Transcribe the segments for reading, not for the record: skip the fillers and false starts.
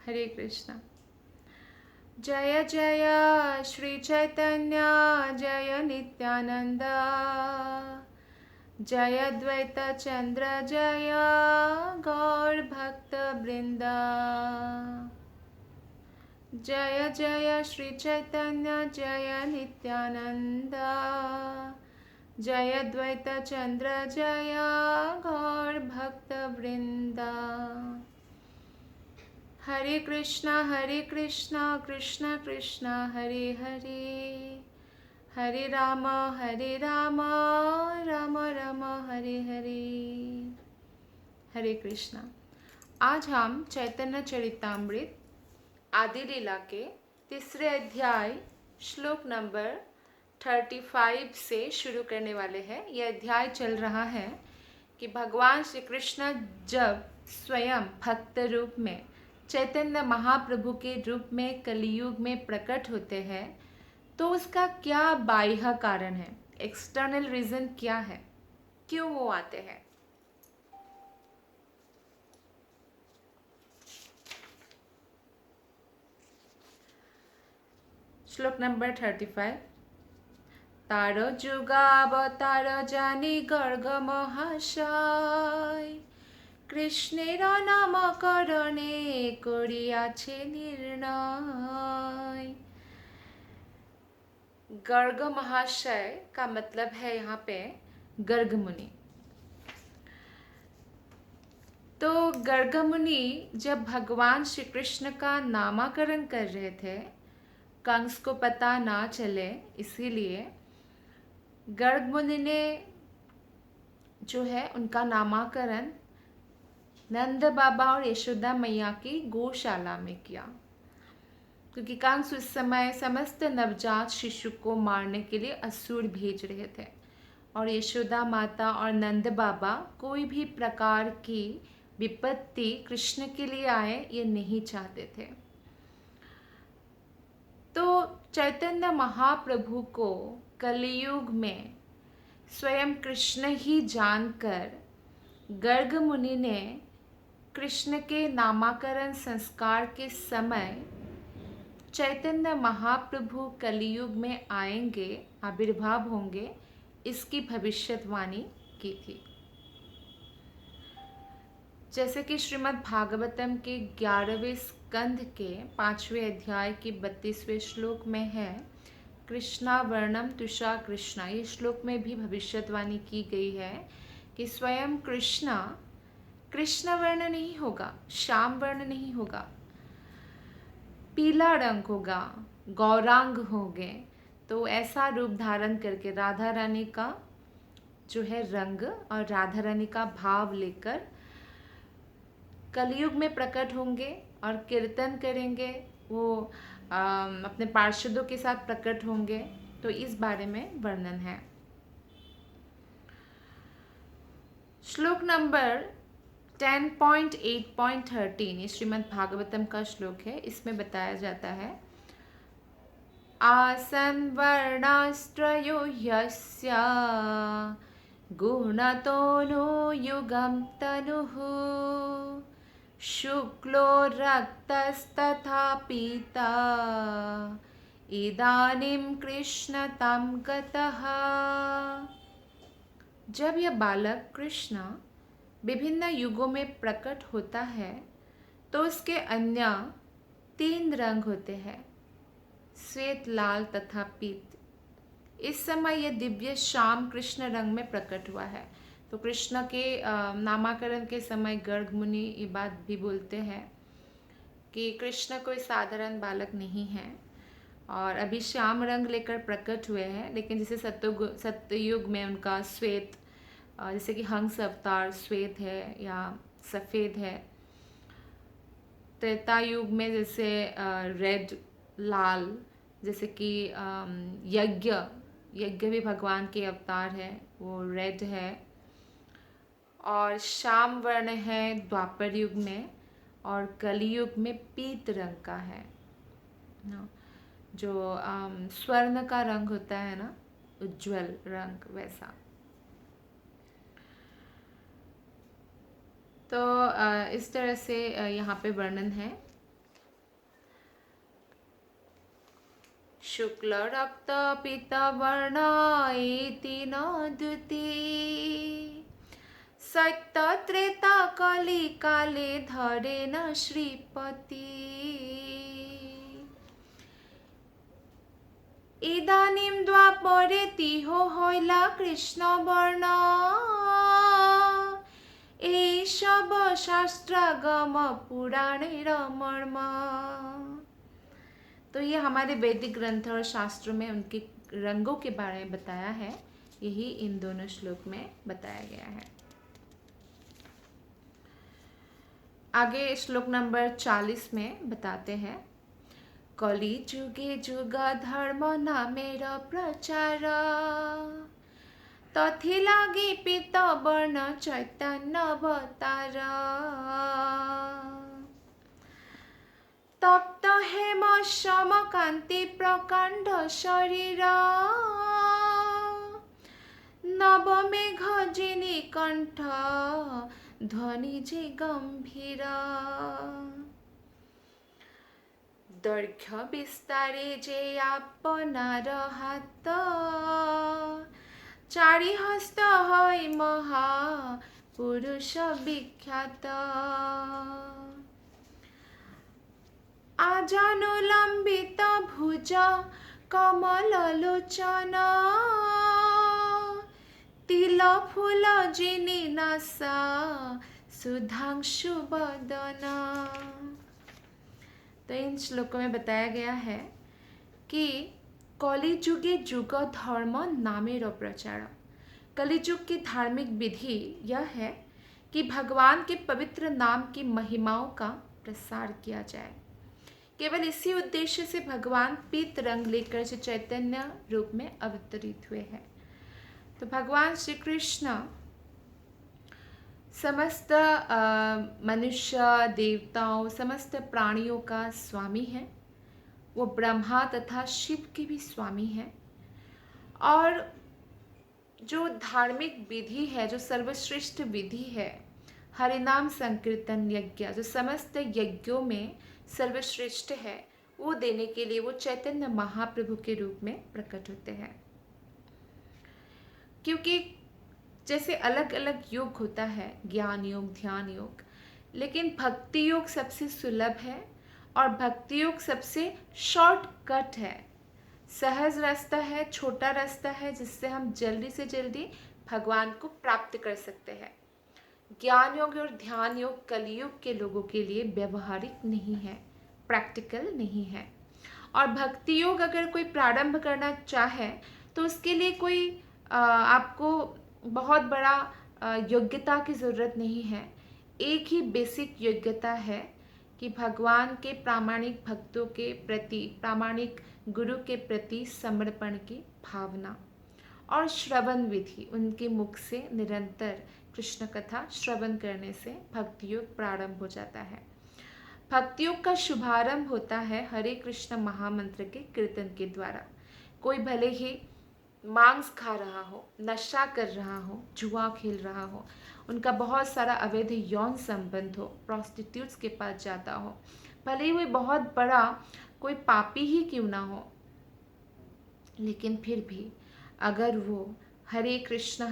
हरे कृष्णा। जय जय श्री चैतन्य जय नित्यानंद, जय द्वैत चंद्र जय गौर भक्त वृंदा। जय जय श्री चैतन्य जय नित्यानंद, जय द्वैत चंद्र जय गौर भक्त वृंदा। हरे कृष्णा कृष्ण कृष्ण हरे हरे, हरे राम राम राम हरे हरे। हरे कृष्णा। आज हम चैतन्य चरितामृत आदि लीला के तीसरे अध्याय श्लोक नंबर 35 से शुरू करने वाले हैं। यह अध्याय चल रहा है कि भगवान श्री कृष्ण जब स्वयं भक्त रूप में चैतन्य महाप्रभु के रूप में कलियुग में प्रकट होते हैं तो उसका क्या बाह्य कारण है, एक्सटर्नल रीजन क्या है, क्यों वो आते हैं। श्लोक नंबर 35। तार যুগাবতার জানি গর্গ মহাশয়, কৃষ্ণের নামকরণে করিয়াছে निर्णय। गर्ग महाशय का मतलब है यहाँ पे गर्ग मुनि। तो गर्ग मुनि जब भगवान श्री कृष्ण का नामकरण कर रहे थे, कंस को पता ना चले, इसीलिए गर्ग मुनि ने जो है उनका नामकरण नंद बाबा और यशोदा मैया की गौशाला में किया, क्योंकि कंस उस समय समस्त नवजात शिशु को मारने के लिए असुर भेज रहे थे और यशोदा माता और नंद बाबा कोई भी प्रकार की विपत्ति कृष्ण के लिए आए ये नहीं चाहते थे। तो चैतन्य महाप्रभु को कलियुग में स्वयं कृष्ण ही जानकर गर्ग मुनि ने कृष्ण के नामकरण संस्कार के समय चैतन्य महाप्रभु कलियुग में आएंगे, आविर्भाव होंगे, इसकी भविष्यवाणी की थी। जैसे कि श्रीमद् भागवतम के 11वें स्कंध के 5वें अध्याय के 32वें श्लोक में है, कृष्णा वर्णम तुषा कृष्णा। ये श्लोक में भी भविष्यवाणी की गई है कि स्वयं कृष्ण वर्ण नहीं होगा, श्याम वर्ण नहीं होगा, पीला रंग होगा, गौरांग होंगे। तो ऐसा रूप धारण करके राधा रानी का जो है रंग और राधा रानी का भाव लेकर कलयुग में प्रकट होंगे और कीर्तन करेंगे। वो अपने पार्षदों के साथ प्रकट होंगे। तो इस बारे में वर्णन है। श्लोक नंबर 10.8.13 ये श्रीमद् भागवतम का श्लोक है। इसमें बताया जाता है, आसन वर्णास्त्रयो ह्यस्य गुणतोनो युगं तनुः, शुक्लो रक्तस्तथा पीता इदानीं कृष्ण तं गतः। जब यह बालक कृष्ण विभिन्न युगों में प्रकट होता है तो उसके अन्य 3 रंग होते हैं, श्वेत, लाल तथा पीत। इस समय यह दिव्य श्याम कृष्ण रंग में प्रकट हुआ है। तो कृष्ण के नामकरण के समय गर्ग मुनि ये बात भी बोलते हैं कि कृष्ण कोई साधारण बालक नहीं है और अभी श्याम रंग लेकर प्रकट हुए हैं। लेकिन जैसे सत्ययुग में उनका श्वेत, जैसे कि हंस अवतार श्वेत है या सफ़ेद है। त्रेता युग में जैसे रेड, लाल, जैसे कि यज्ञ भी भगवान के अवतार है, वो रेड है। और श्याम वर्ण है द्वापर युग में, और कलियुग में पीत रंग का है ना, जो स्वर्ण का रंग होता है ना, उज्ज्वल रंग वैसा। तो इस तरह से यहाँ पे वर्णन है। शुक्ल रक्त पीतवर्ण इति न द्युति सत्य त्रेता कलि काले धरेन श्रीपति इदानीं द्वापरे तिहो हইলা कृष्ण वर्ण এই সব शास्त्रागम पुराणेर मर्म। तो ये हमारे वैदिक ग्रंथ और शास्त्रों में उनके रंगों के बारे में बताया है, यही इन दोनों श्लोक में बताया गया है। आगे श्लोक नंबर 40 में बताते हैं, कलि जुगे जुग धर्म नामेर प्रचार तथिलागे पीत वर्ण चैतन्य अवतार तप्त हेम सम कांति प्रकांड शरीर नवमेघ जिनी कंठ ध्वनि जे गंभीर दैर्घ्य विस्तारे जे आपनार हाथ चारि हस्त हई महा पुरुष विख्यात आजानुलंबित भुज कमल लोचन तिल फूल जिनी नासा सुधांशु बदन। तो इन श्लोकों में बताया गया है कि कलिजुगे जुग धर्म नामेर प्रचार। कलिजुग की धार्मिक विधि यह है कि भगवान के पवित्र नाम की महिमाओं का प्रसार किया जाए। केवल इसी उद्देश्य से भगवान पीत रंग लेकर से चैतन्य रूप में अवतरित हुए हैं। तो भगवान श्री कृष्ण समस्त मनुष्य देवताओं समस्त प्राणियों का स्वामी है। वो ब्रह्मा तथा शिव के भी स्वामी हैं। और जो धार्मिक विधि है, जो सर्वश्रेष्ठ विधि है, हरिनाम संकीर्तन यज्ञ, जो समस्त यज्ञों में सर्वश्रेष्ठ है, वो देने के लिए वो चैतन्य महाप्रभु के रूप में प्रकट होते हैं। क्योंकि जैसे अलग अलग योग होता है, ज्ञान योग, ध्यान योग, लेकिन भक्ति योग सबसे सुलभ है और भक्ति योग सबसे शॉर्टकट है, सहज रास्ता है, छोटा रास्ता है, जिससे हम जल्दी से जल्दी भगवान को प्राप्त कर सकते हैं। ज्ञान योग और ध्यान योग कलियुग के लोगों के लिए व्यवहारिक नहीं है, प्रैक्टिकल नहीं है। और भक्ति योग अगर कोई प्रारंभ करना चाहे तो उसके लिए कोई आपको बहुत बड़ा योग्यता की ज़रूरत नहीं है। एक ही बेसिक योग्यता है कि भगवान के प्रामाणिक भक्तों के प्रति, प्रामाणिक गुरु के प्रति समर्पण की भावना और श्रवण विधि। उनके मुख से निरंतर कृष्ण कथा श्रवण करने से भक्ति योग प्रारंभ हो जाता है। भक्ति योग का शुभारंभ होता है हरे कृष्ण महामंत्र के कीर्तन के द्वारा। कोई भले ही मांस खा रहा हो, नशा कर रहा हो, जुआ खेल रहा हो, उनका बहुत सारा अवैध यौन संबंध हो, प्रोस्टिट्यूट्स के पास जाता हो, भले ही वो बहुत बड़ा कोई पापी ही क्यों ना हो, लेकिन फिर भी अगर वो हरे कृष्ण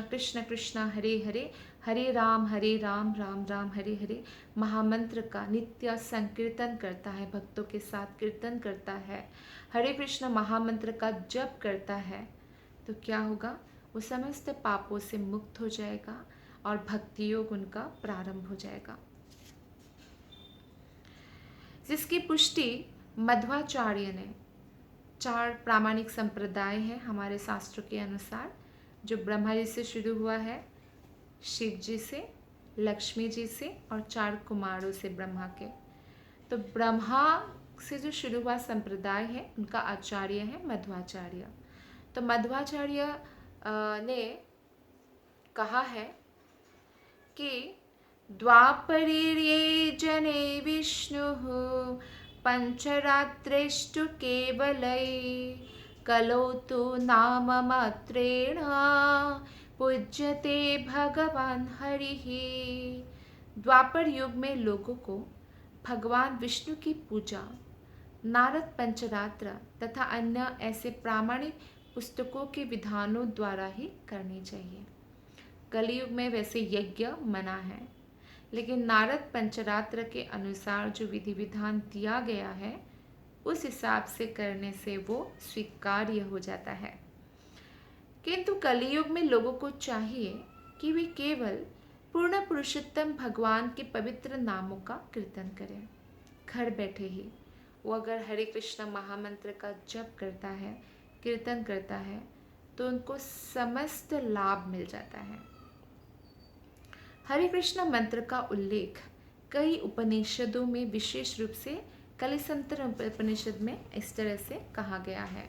कृष्ण कृष्ण हरे हरे, हरे राम राम राम हरे हरे महामंत्र का नित्य संकीर्तन करता है, भक्तों के साथ कीर्तन करता है, हरे कृष्ण महामंत्र का जप करता है, तो क्या होगा? वो समस्त पापों से मुक्त हो जाएगा और भक्ति योग उनका प्रारंभ हो जाएगा, जिसकी पुष्टि मध्वाचार्य ने। 4 प्रामाणिक संप्रदाय हैं हमारे शास्त्रों के अनुसार, जो ब्रह्मा जी से शुरू हुआ है, शिव जी से, लक्ष्मी जी से और 4 कुमारों से ब्रह्मा के। तो ब्रह्मा से जो शुरू हुआ संप्रदाय है, उनका आचार्य है मध्वाचार्य। तो मध्वाचार्य ने कहा है कि द्वापरे जने विष्णुः पंचरात्रेष्टु केवलै कलौ तु नाम मात्रेण पूज्यते भगवान हरिः। द्वापर युग में लोगों को भगवान विष्णु की पूजा नारद पंचरात्र तथा अन्य ऐसे प्रामाणिक पुस्तकों के विधानों द्वारा ही करनी चाहिए। कलयुग में वैसे यज्ञ मना है, लेकिन नारद पंचरात्र के अनुसार जो विधि विधान दिया गया है उस हिसाब से करने से वो स्वीकार्य हो जाता है। किंतु कलयुग में लोगों को चाहिए कि वे केवल पूर्ण पुरुषोत्तम भगवान के पवित्र नामों का कीर्तन करें। घर बैठे ही वो अगर हरे कृष्ण महामंत्र का जप करता है, कीर्तन करता है, तो उनको समस्त लाभ मिल जाता है। हरे कृष्ण मंत्र का उल्लेख कई उपनिषदों में, विशेष रूप से कलिसंतर उपनिषद में इस तरह से कहा गया है।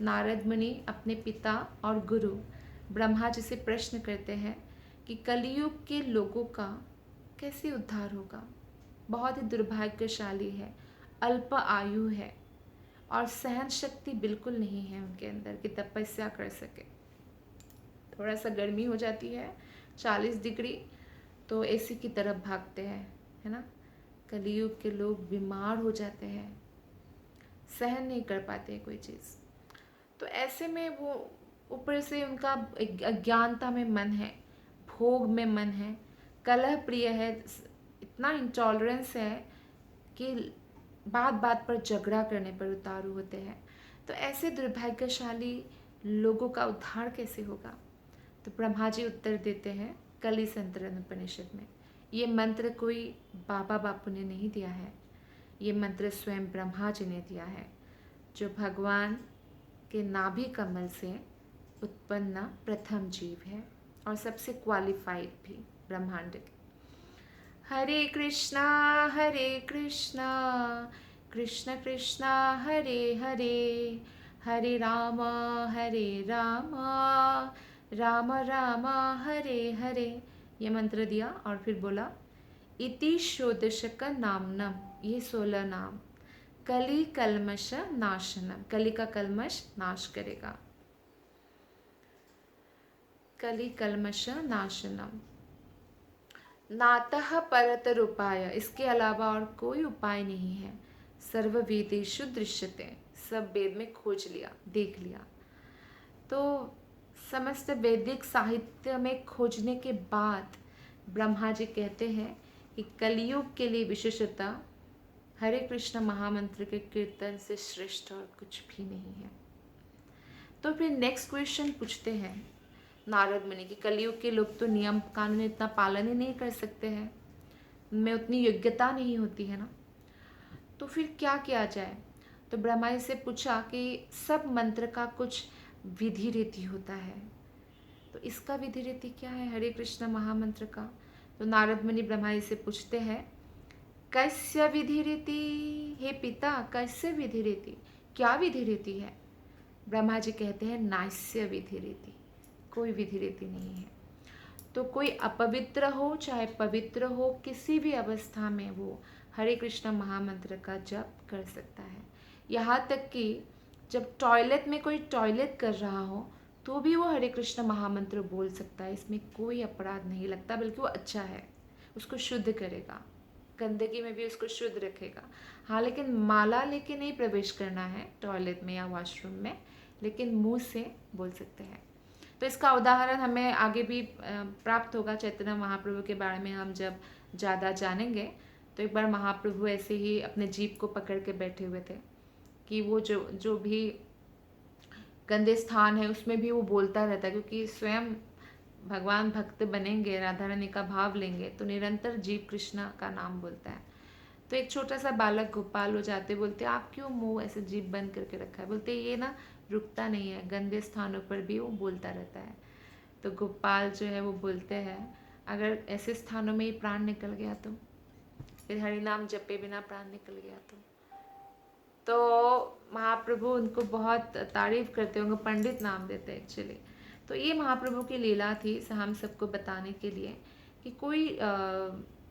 नारद मुनि अपने पिता और गुरु ब्रह्मा जी से प्रश्न करते हैं कि कलयुग के लोगों का कैसे उद्धार होगा। बहुत ही दुर्भाग्यशाली है, अल्प आयु है और सहन शक्ति बिल्कुल नहीं है उनके अंदर कि तपस्या कर सके। थोड़ा सा गर्मी हो जाती है 40 डिग्री तो एसी की तरफ भागते हैं, है ना। कलयुग के लोग बीमार हो जाते हैं, सहन नहीं कर पाते कोई चीज़। तो ऐसे में वो ऊपर से उनका अज्ञानता में मन है, भोग में मन है, कलह प्रिय है, इतना इंटॉलरेंस है कि बात बात पर झगड़ा करने पर उतारू होते हैं। तो ऐसे दुर्भाग्यशाली लोगों का उद्धार कैसे होगा। तो ब्रह्मा जी उत्तर देते हैं कलि संतरण उपनिषद में, ये मंत्र कोई बाबा बापू ने नहीं दिया है, ये मंत्र स्वयं ब्रह्मा जी ने दिया है, जो भगवान के नाभि कमल से उत्पन्न प्रथम जीव है और सबसे क्वालिफाइड भी ब्रह्मांड के। हरे कृष्णा कृष्ण कृष्ण हरे हरे, हरे राम राम राम हरे हरे। ये मंत्र दिया और फिर बोला इति षोडशक नामनम, ये 16 नाम कली कल्मष नाशनम, कली का कल्मष नाश करेगा। कली कल्मष नाशनम नातः परतर उपाय, इसके अलावा और कोई उपाय नहीं है। सर्व वेदेषु दृश्यते, सब वेद में खोज लिया, देख लिया। तो समस्त वैदिक साहित्य में खोजने के बाद ब्रह्मा जी कहते हैं कि कलयुग के लिए विशेषतः हरे कृष्ण महामंत्र के कीर्तन से श्रेष्ठ और कुछ भी नहीं है। तो फिर नेक्स्ट क्वेश्चन पूछते हैं नारद मुनि कि कलयुग के लोग तो नियम कानून इतना पालन ही नहीं कर सकते हैं, में उतनी योग्यता नहीं होती है ना, तो फिर क्या किया जाए। तो ब्रह्मा जी से पूछा कि सब मंत्र का कुछ विधि रीति होता है, तो इसका विधि रीति क्या है हरे कृष्ण महामंत्र का। तो नारद मुनि ब्रह्मा जी से पूछते हैं कैस्य विधि रीति, हे पिता कैस्य विधि रीति, क्या विधि रीति है। ब्रह्मा जी कहते हैं नास्य विधि रीति, कोई विधि रीति नहीं है। तो कोई अपवित्र हो चाहे पवित्र हो, किसी भी अवस्था में वो हरे कृष्ण महामंत्र का जप कर सकता है। यहाँ तक कि जब टॉयलेट में कोई टॉयलेट कर रहा हो तो भी वो हरे कृष्ण महामंत्र बोल सकता है, इसमें कोई अपराध नहीं लगता, बल्कि वो अच्छा है, उसको शुद्ध करेगा, गंदगी में भी उसको शुद्ध रखेगा। हाँ, लेकिन माला लेके नहीं प्रवेश करना है टॉयलेट में या वॉशरूम में, लेकिन मुंह से बोल सकते हैं। तो इसका उदाहरण हमें आगे भी प्राप्त होगा चैतन्य महाप्रभु के बारे में हम जब ज़्यादा जानेंगे। तो एक बार महाप्रभु ऐसे ही अपने जीभ को पकड़ के बैठे हुए थे कि वो जो भी गंदे स्थान है उसमें भी वो बोलता रहता है, क्योंकि स्वयं भगवान भक्त बनेंगे, राधा रानी का भाव लेंगे तो निरंतर जीव कृष्ण का नाम बोलता है। तो एक छोटा सा बालक गोपाल हो जाते, बोलते आप क्यों मुंह ऐसे जीभ बंद करके रखा है। बोलते ये ना रुकता नहीं है, गंदे स्थानों पर भी वो बोलता रहता है। तो गोपाल जो है वो बोलते हैं अगर ऐसे स्थानों में ही प्राण निकल गया तो, फिर हरि नाम जपे बिना प्राण निकल गया तो महाप्रभु उनको बहुत तारीफ करते होंगे, पंडित नाम देते हैं एक्चुअली। तो ये महाप्रभु की लीला थी हम सबको बताने के लिए कि कोई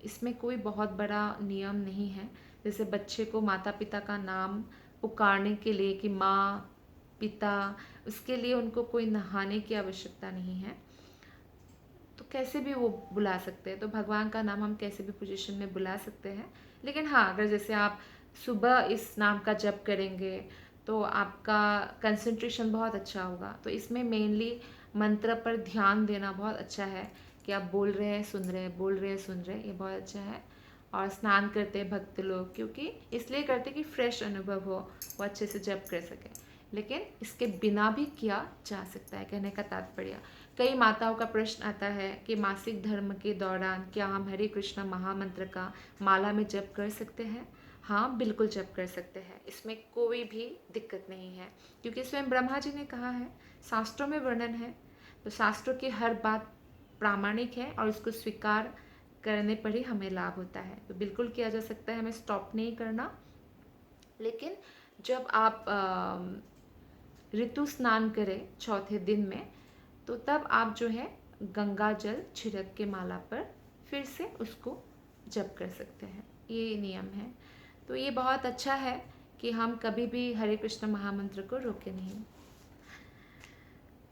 इसमें कोई बहुत बड़ा नियम नहीं है। जैसे बच्चे को माता पिता का नाम पुकारने के लिए कि माँ पिता, उसके लिए उनको कोई नहाने की आवश्यकता नहीं है, तो कैसे भी वो बुला सकते हैं। तो भगवान का नाम हम कैसे भी पोजीशन में बुला सकते हैं। लेकिन हाँ, अगर जैसे आप सुबह इस नाम का जप करेंगे तो आपका कंसंट्रेशन बहुत अच्छा होगा। तो इसमें मेनली मंत्र पर ध्यान देना बहुत अच्छा है कि आप बोल रहे हैं सुन रहे हैं, बोल रहे हैं सुन रहे हैं, ये बहुत अच्छा है। और स्नान करते हैं भक्त लोग, क्योंकि इसलिए करते कि फ्रेश अनुभव हो, वो अच्छे से जप कर सकें। लेकिन इसके बिना भी किया जा सकता है, कहने का तात्पर्य। कई माताओं का प्रश्न आता है कि मासिक धर्म के दौरान क्या हम हरे कृष्ण महामंत्र का माला में जप कर सकते हैं? हाँ, बिल्कुल जप कर सकते हैं, इसमें कोई भी दिक्कत नहीं है, क्योंकि स्वयं ब्रह्मा जी ने कहा है, शास्त्रों में वर्णन है। तो शास्त्रों की हर बात प्रामाणिक है और उसको स्वीकार करने पर ही हमें लाभ होता है। तो बिल्कुल किया जा सकता है, हमें स्टॉप नहीं करना। लेकिन जब आप ऋतु स्नान करें चौथे दिन में, तो तब आप जो है गंगा जल छिड़क के माला पर फिर से उसको जप कर सकते हैं, ये नियम है। तो ये बहुत अच्छा है कि हम कभी भी हरे कृष्ण महामंत्र को रोके नहीं।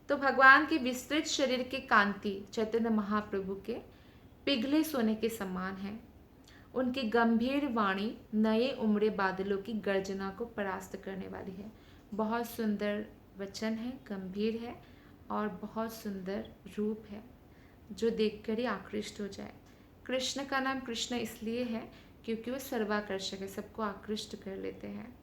तो भगवान के विस्तृत शरीर की कांति चैतन्य महाप्रभु के पिघले सोने के समान है। उनकी गंभीर वाणी नए उमड़े बादलों की गर्जना को परास्त करने वाली है। बहुत सुंदर वचन है, गंभीर है और बहुत सुंदर रूप है, जो देखकर ही आकृष्ट हो जाए। कृष्ण का नाम कृष्ण इसलिए है क्योंकि वो सर्वाकर्षक है, सबको आकृष्ट कर लेते हैं।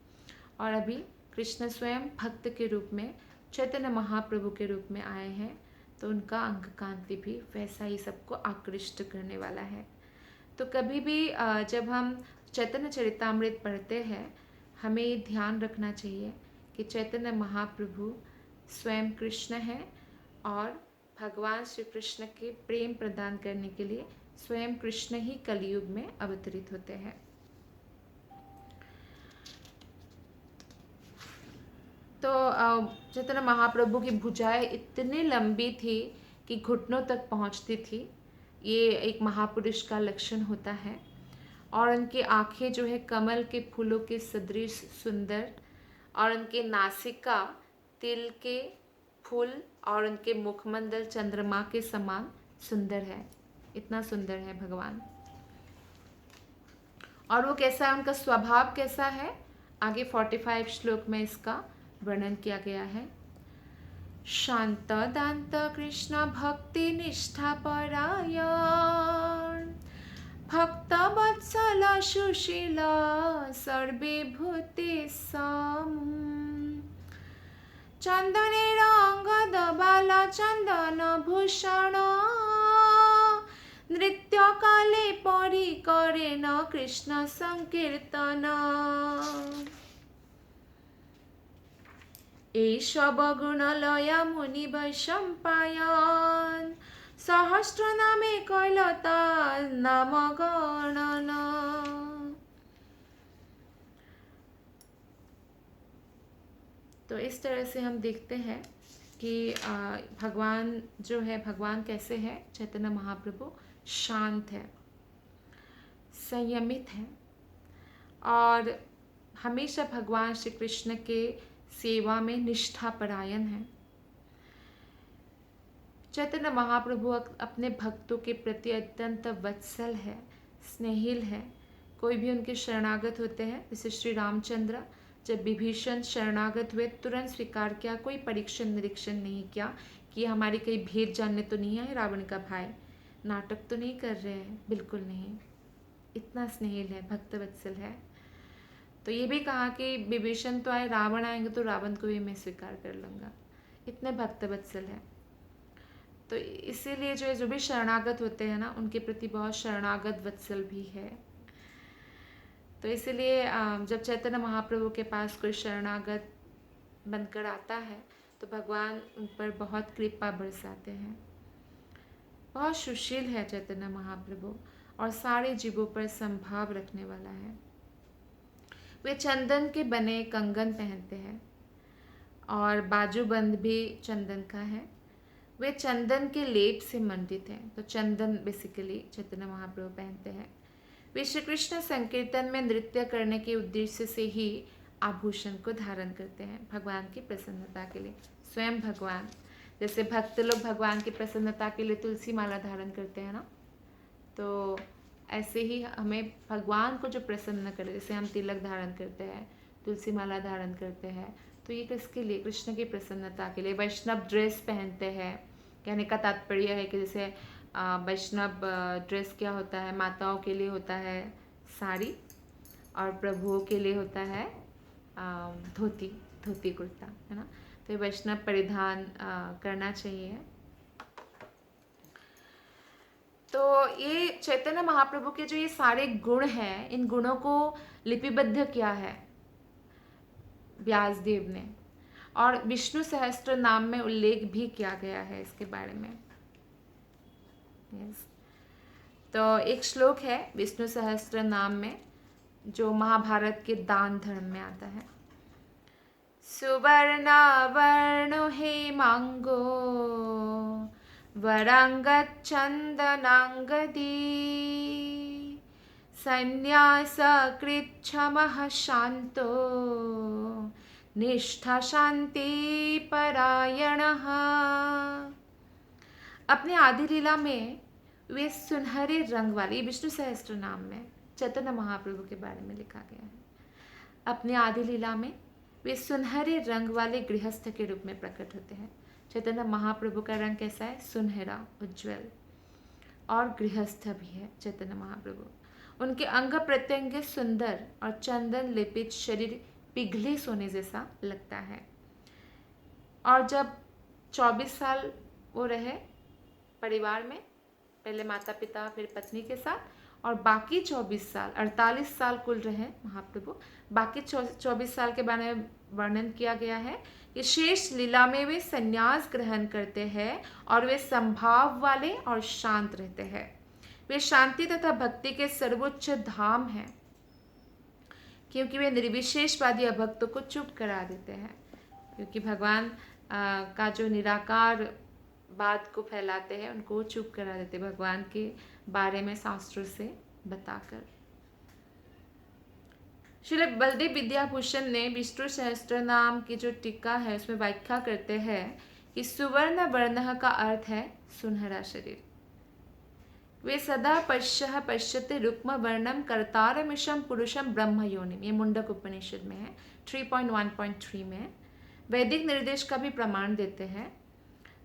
और अभी कृष्ण स्वयं भक्त के रूप में, चैतन्य महाप्रभु के रूप में आए हैं, तो उनका अंग कांति भी वैसा ही सबको आकृष्ट करने वाला है। तो कभी भी जब हम चैतन्य चरितामृत पढ़ते हैं, हमें ये ध्यान रखना चाहिए कि चैतन्य महाप्रभु स्वयं कृष्ण हैं और भगवान श्री कृष्ण के प्रेम प्रदान करने के लिए स्वयं कृष्ण ही कलयुग में अवतरित होते हैं। तो चैतन्य महाप्रभु की भुजाएं इतनी लंबी थी कि घुटनों तक पहुंचती थी। ये एक महापुरुष का लक्षण होता है। और उनकी आंखें जो है कमल के फूलों के सदृश सुंदर, और उनके नासिका तिल के फूल, और उनके मुखमंडल चंद्रमा के समान सुंदर है। इतना सुंदर है भगवान। और वो कैसा है, उनका स्वभाव कैसा है, आगे 45 श्लोक में इसका वर्णन किया गया है। शांत दांत कृष्ण भक्ति निष्ठा परायण, भक्त वत्सल सुशील सर्वे भूतेषां, चंदनेर अंगद बाल चंदन भूषण, नृत्य काले परि करेन कृष्ण संकीर्तन। एषव गुणलय मुनि वैशंपायन, सहस्र नामे कैलता नाम गणना। तो इस तरह से हम देखते हैं कि भगवान जो है, भगवान कैसे है, चैतन्य महाप्रभु शांत है, संयमित है और हमेशा भगवान श्री कृष्ण के सेवा में निष्ठा परायण है। चैतन्य महाप्रभु अपने भक्तों के प्रति अत्यंत वत्सल है, स्नेहिल है। कोई भी उनके शरणागत होते हैं, जैसे श्री रामचंद्र जब विभीषण शरणागत हुए तुरंत स्वीकार किया, कोई परीक्षण निरीक्षण नहीं किया कि हमारी कहीं भेद जानने तो नहीं है रावण का भाई, नाटक तो नहीं कर रहे हैं, बिल्कुल नहीं। इतना स्नेहिल है, भक्त वत्सल है। तो ये भी कहा कि विभीषण तो आए, रावण आएंगे तो रावण को भी मैं स्वीकार कर लूँगा, इतने भक्त वत्सल है। तो इसीलिए जो भी शरणागत होते हैं ना, उनके प्रति बहुत शरणागत वत्सल भी है। तो इसीलिए जब चैतन्य महाप्रभु के पास कोई शरणागत बनकर आता है तो भगवान उन पर बहुत कृपा बरसाते हैं। बहुत सुशील है चैतन्य महाप्रभु और सारे जीवों पर संभाव रखने वाला है। वे चंदन के बने कंगन पहनते हैं और बाजूबंद भी चंदन का है। वे चंदन के लेप से मंडित हैं, तो चंदन बेसिकली चैतन्य महाप्रभु पहनते हैं। वे श्री कृष्ण संकीर्तन में नृत्य करने के उद्देश्य से ही आभूषण को धारण करते हैं, भगवान की प्रसन्नता के लिए। स्वयं भगवान, जैसे भक्त लोग भगवान की प्रसन्नता के लिए तुलसी माला धारण करते हैं ना, तो ऐसे ही हमें भगवान को जो प्रसन्न करे, जैसे हम तिलक धारण करते हैं, तुलसी माला धारण करते हैं, तो ये किसके लिए? कृष्ण की प्रसन्नता के लिए। वैष्णव ड्रेस पहनते हैं, कहने का तात्पर्य है कि जैसे वैष्णव ड्रेस क्या होता है, माताओं के लिए होता है साड़ी और प्रभुओं के लिए होता है धोती कुर्ता, है ना। तो ये वैष्णव परिधान करना चाहिए। तो ये चैतन्य महाप्रभु के जो ये सारे गुण हैं, इन गुणों को लिपिबद्ध किया है व्यासदेव ने, और विष्णु सहस्त्र नाम में उल्लेख भी किया गया है इसके बारे में। yes. तो एक श्लोक है विष्णु सहस्त्र नाम में जो महाभारत के दान धर्म में आता है। सुवर्ण वर्णो हेमांगो वरंगचंदनांगदी संन्यास कृच्छमः शांतो निष्ठा शांति परायणः। अपने आदि लीला में वे सुनहरे रंग वाले, विष्णु सहस्त्र नाम में चैतन्य महाप्रभु के बारे में लिखा गया है। अपने आदि लीला में वे सुनहरे रंग वाले गृहस्थ के रूप में प्रकट होते हैं। चैतन्य महाप्रभु का रंग कैसा है? सुनहरा, उज्ज्वल और गृहस्थ भी है चैतन्य महाप्रभु। उनके अंग प्रत्यंग सुंदर और चंदन लेपित शरीर पिघले सोने जैसा लगता है। और जब 24 साल वो रहे परिवार में, पहले माता पिता फिर पत्नी के साथ, और बाकी 24 साल 48 साल कुल रहे महाप्रभु। बाकी 24 साल के बारे में वर्णन किया गया है कि शेष लीला में वे संन्यास ग्रहण करते हैं और वे संभाव वाले और शांत रहते हैं। वे शांति तथा भक्ति के सर्वोच्च धाम हैं, क्योंकि वे निर्विशेषवादी अभक्तों को चुप करा देते हैं। क्योंकि भगवान का जो निराकार बात को फैलाते हैं, उनको चुप करा देते भगवान के बारे में शास्त्रों से बताकर। श्री बलदेव विद्याभूषण ने विष्णु सहस्त्र नाम की जो टीका है उसमें व्याख्या करते हैं कि सुवर्ण वर्ण का अर्थ है सुनहरा शरीर। वे सदा पश्यते रुक्म वर्णम कर्तारमिशम पुरुषम ब्रह्म योनिम, ये मुंडक उपनिषद में है, 3.1.3 में। वैदिक निर्देश का भी प्रमाण देते हैं।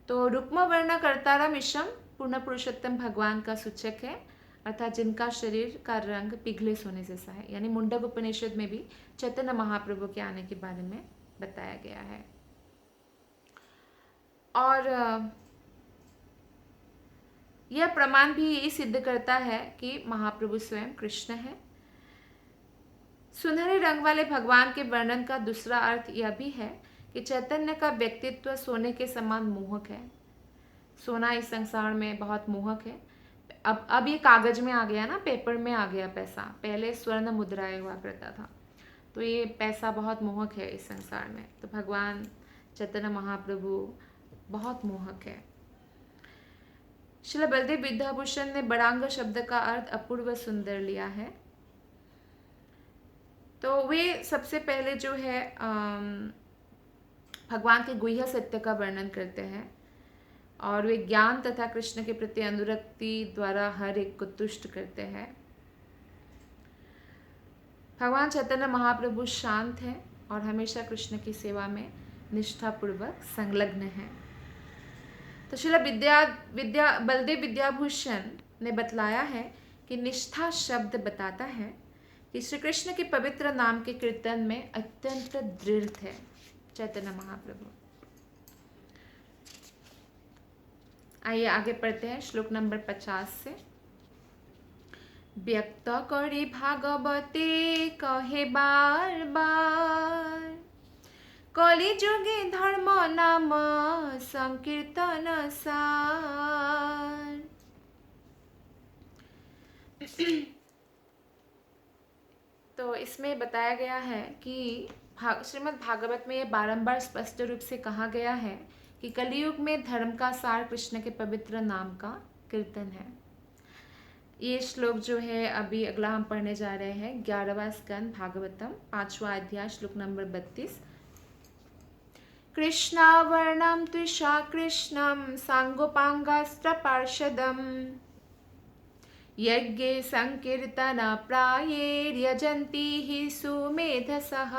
तो रुक्म वर्ण कर्तारमिशम पूर्ण पुरुषोत्तम भगवान का सूचक है, अर्थात जिनका शरीर का रंग पिघले सोने जैसा है। यानी मुंडक उपनिषद में भी चैतन्य महाप्रभु के आने के बारे में बताया गया है। और यह प्रमाण भी यही सिद्ध करता है कि महाप्रभु स्वयं कृष्ण है। सुनहरे रंग वाले भगवान के वर्णन का दूसरा अर्थ यह भी है कि चैतन्य का व्यक्तित्व सोने के समान मोहक है। सोना इस संसार में बहुत मोहक है। अब ये कागज में आ गया ना, पेपर में आ गया पैसा। पहले स्वर्ण मुद्राएं हुआ करता था, तो ये पैसा बहुत मोहक है इस संसार में। तो भगवान चैतन्य महाप्रभु बहुत मोहक है। श्रील बलदेव विद्याभूषण ने बड़ांग शब्द का अर्थ अपूर्व सुंदर लिया है। तो वे सबसे पहले जो है भगवान के गुह्य सत्य का वर्णन करते हैं, और वे ज्ञान तथा कृष्ण के प्रति अनुरक्ति द्वारा हर एक को तुष्ट करते हैं। भगवान चैतन्य महाप्रभु शांत हैं और हमेशा कृष्ण की सेवा में निष्ठापूर्वक संलग्न हैं। तो श्रील बलदेव विद्याभूषण ने बतलाया है कि निष्ठा शब्द बताता है कि श्री कृष्ण के पवित्र नाम के कीर्तन में अत्यंत दृढ़ थे चैतन्य महाप्रभु। आइए आगे पढ़ते हैं श्लोक नंबर 50 से। व्यक्त करी भागवते कहे बार बार, कलि जुगे धर्म नाम संकीर्तन सार। तो इसमें बताया गया है कि श्रीमद् भागवत में ये बारंबार स्पष्ट रूप से कहा गया है कि कलियुग में धर्म का सार कृष्ण के पवित्र नाम का कीर्तन है। ये श्लोक जो है अभी अगला हम पढ़ने जा रहे हैं 11वां स्कंद भागवतम 5वां अध्याय श्लोक नंबर 32। कृष्णावर्णम त्विषा कृष्णम सांगोपांगास्त्र पार्षदम यज्ञे संकीर्तन प्रायेर्यजन्ति हि सुमेधसः।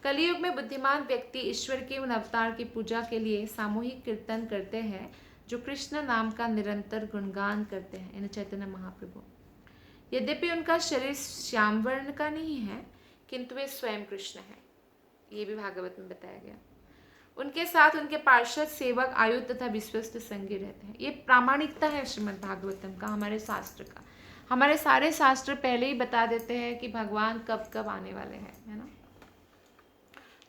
कलयुग में बुद्धिमान व्यक्ति ईश्वर के उन अवतार की पूजा के लिए सामूहिक कीर्तन करते हैं जो कृष्ण नाम का निरंतर गुणगान करते हैं, इन चैतन्य महाप्रभु। यद्यपि उनका शरीर श्याम वर्ण का नहीं है, किंतु वे स्वयं कृष्ण हैं, ये भी भागवत में बताया गया। उनके साथ उनके पार्षद सेवक आयु तथा विश्वस्त संगी रहते हैं। ये प्रामाणिकता है श्रीमद् भागवतम का, हमारे शास्त्र का। हमारे सारे शास्त्र पहले ही बता देते हैं कि भगवान कब कब आने वाले हैं, है ना।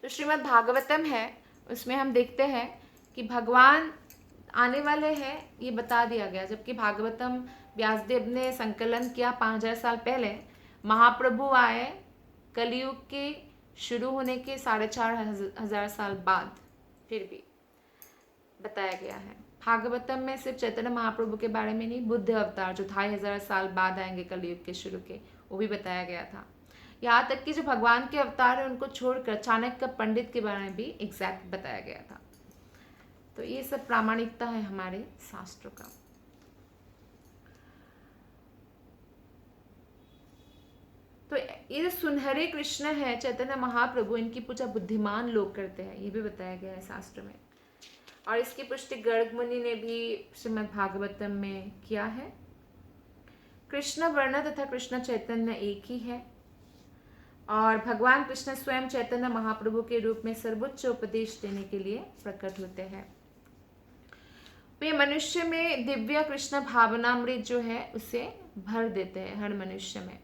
तो श्रीमद् भागवतम है, उसमें हम देखते हैं कि भगवान आने वाले हैं, ये बता दिया गया। जबकि भागवतम व्यासदेव ने संकलन किया 5000 साल पहले, महाप्रभु आए कलयुग के शुरू होने के 4500 साल बाद, फिर भी बताया गया है। भागवतम में सिर्फ चैतन्य महाप्रभु के बारे में नहीं, बुद्ध अवतार जो 2500 साल बाद आएंगे कलयुग के शुरू के, वो भी बताया गया था। यहाँ तक कि जो भगवान के अवतार है उनको छोड़कर चाणक्य पंडित के बारे में भी एग्जैक्ट बताया गया था। तो ये सब प्रामाणिकता है हमारे शास्त्रों का। तो ये सुनहरे कृष्ण है चैतन्य महाप्रभु, इनकी पूजा बुद्धिमान लोग करते हैं, ये भी बताया गया है शास्त्र में। और इसकी पुष्टि गर्ग मुनि ने भी श्रीमद् भागवतम में किया है। कृष्ण वर्ण तथा कृष्ण चैतन्य एक ही है और भगवान कृष्ण स्वयं चैतन्य महाप्रभु के रूप में सर्वोच्च उपदेश देने के लिए प्रकट होते हैं। वे मनुष्य में दिव्य कृष्ण भावनामृत जो है उसे भर देते हैं हर मनुष्य में।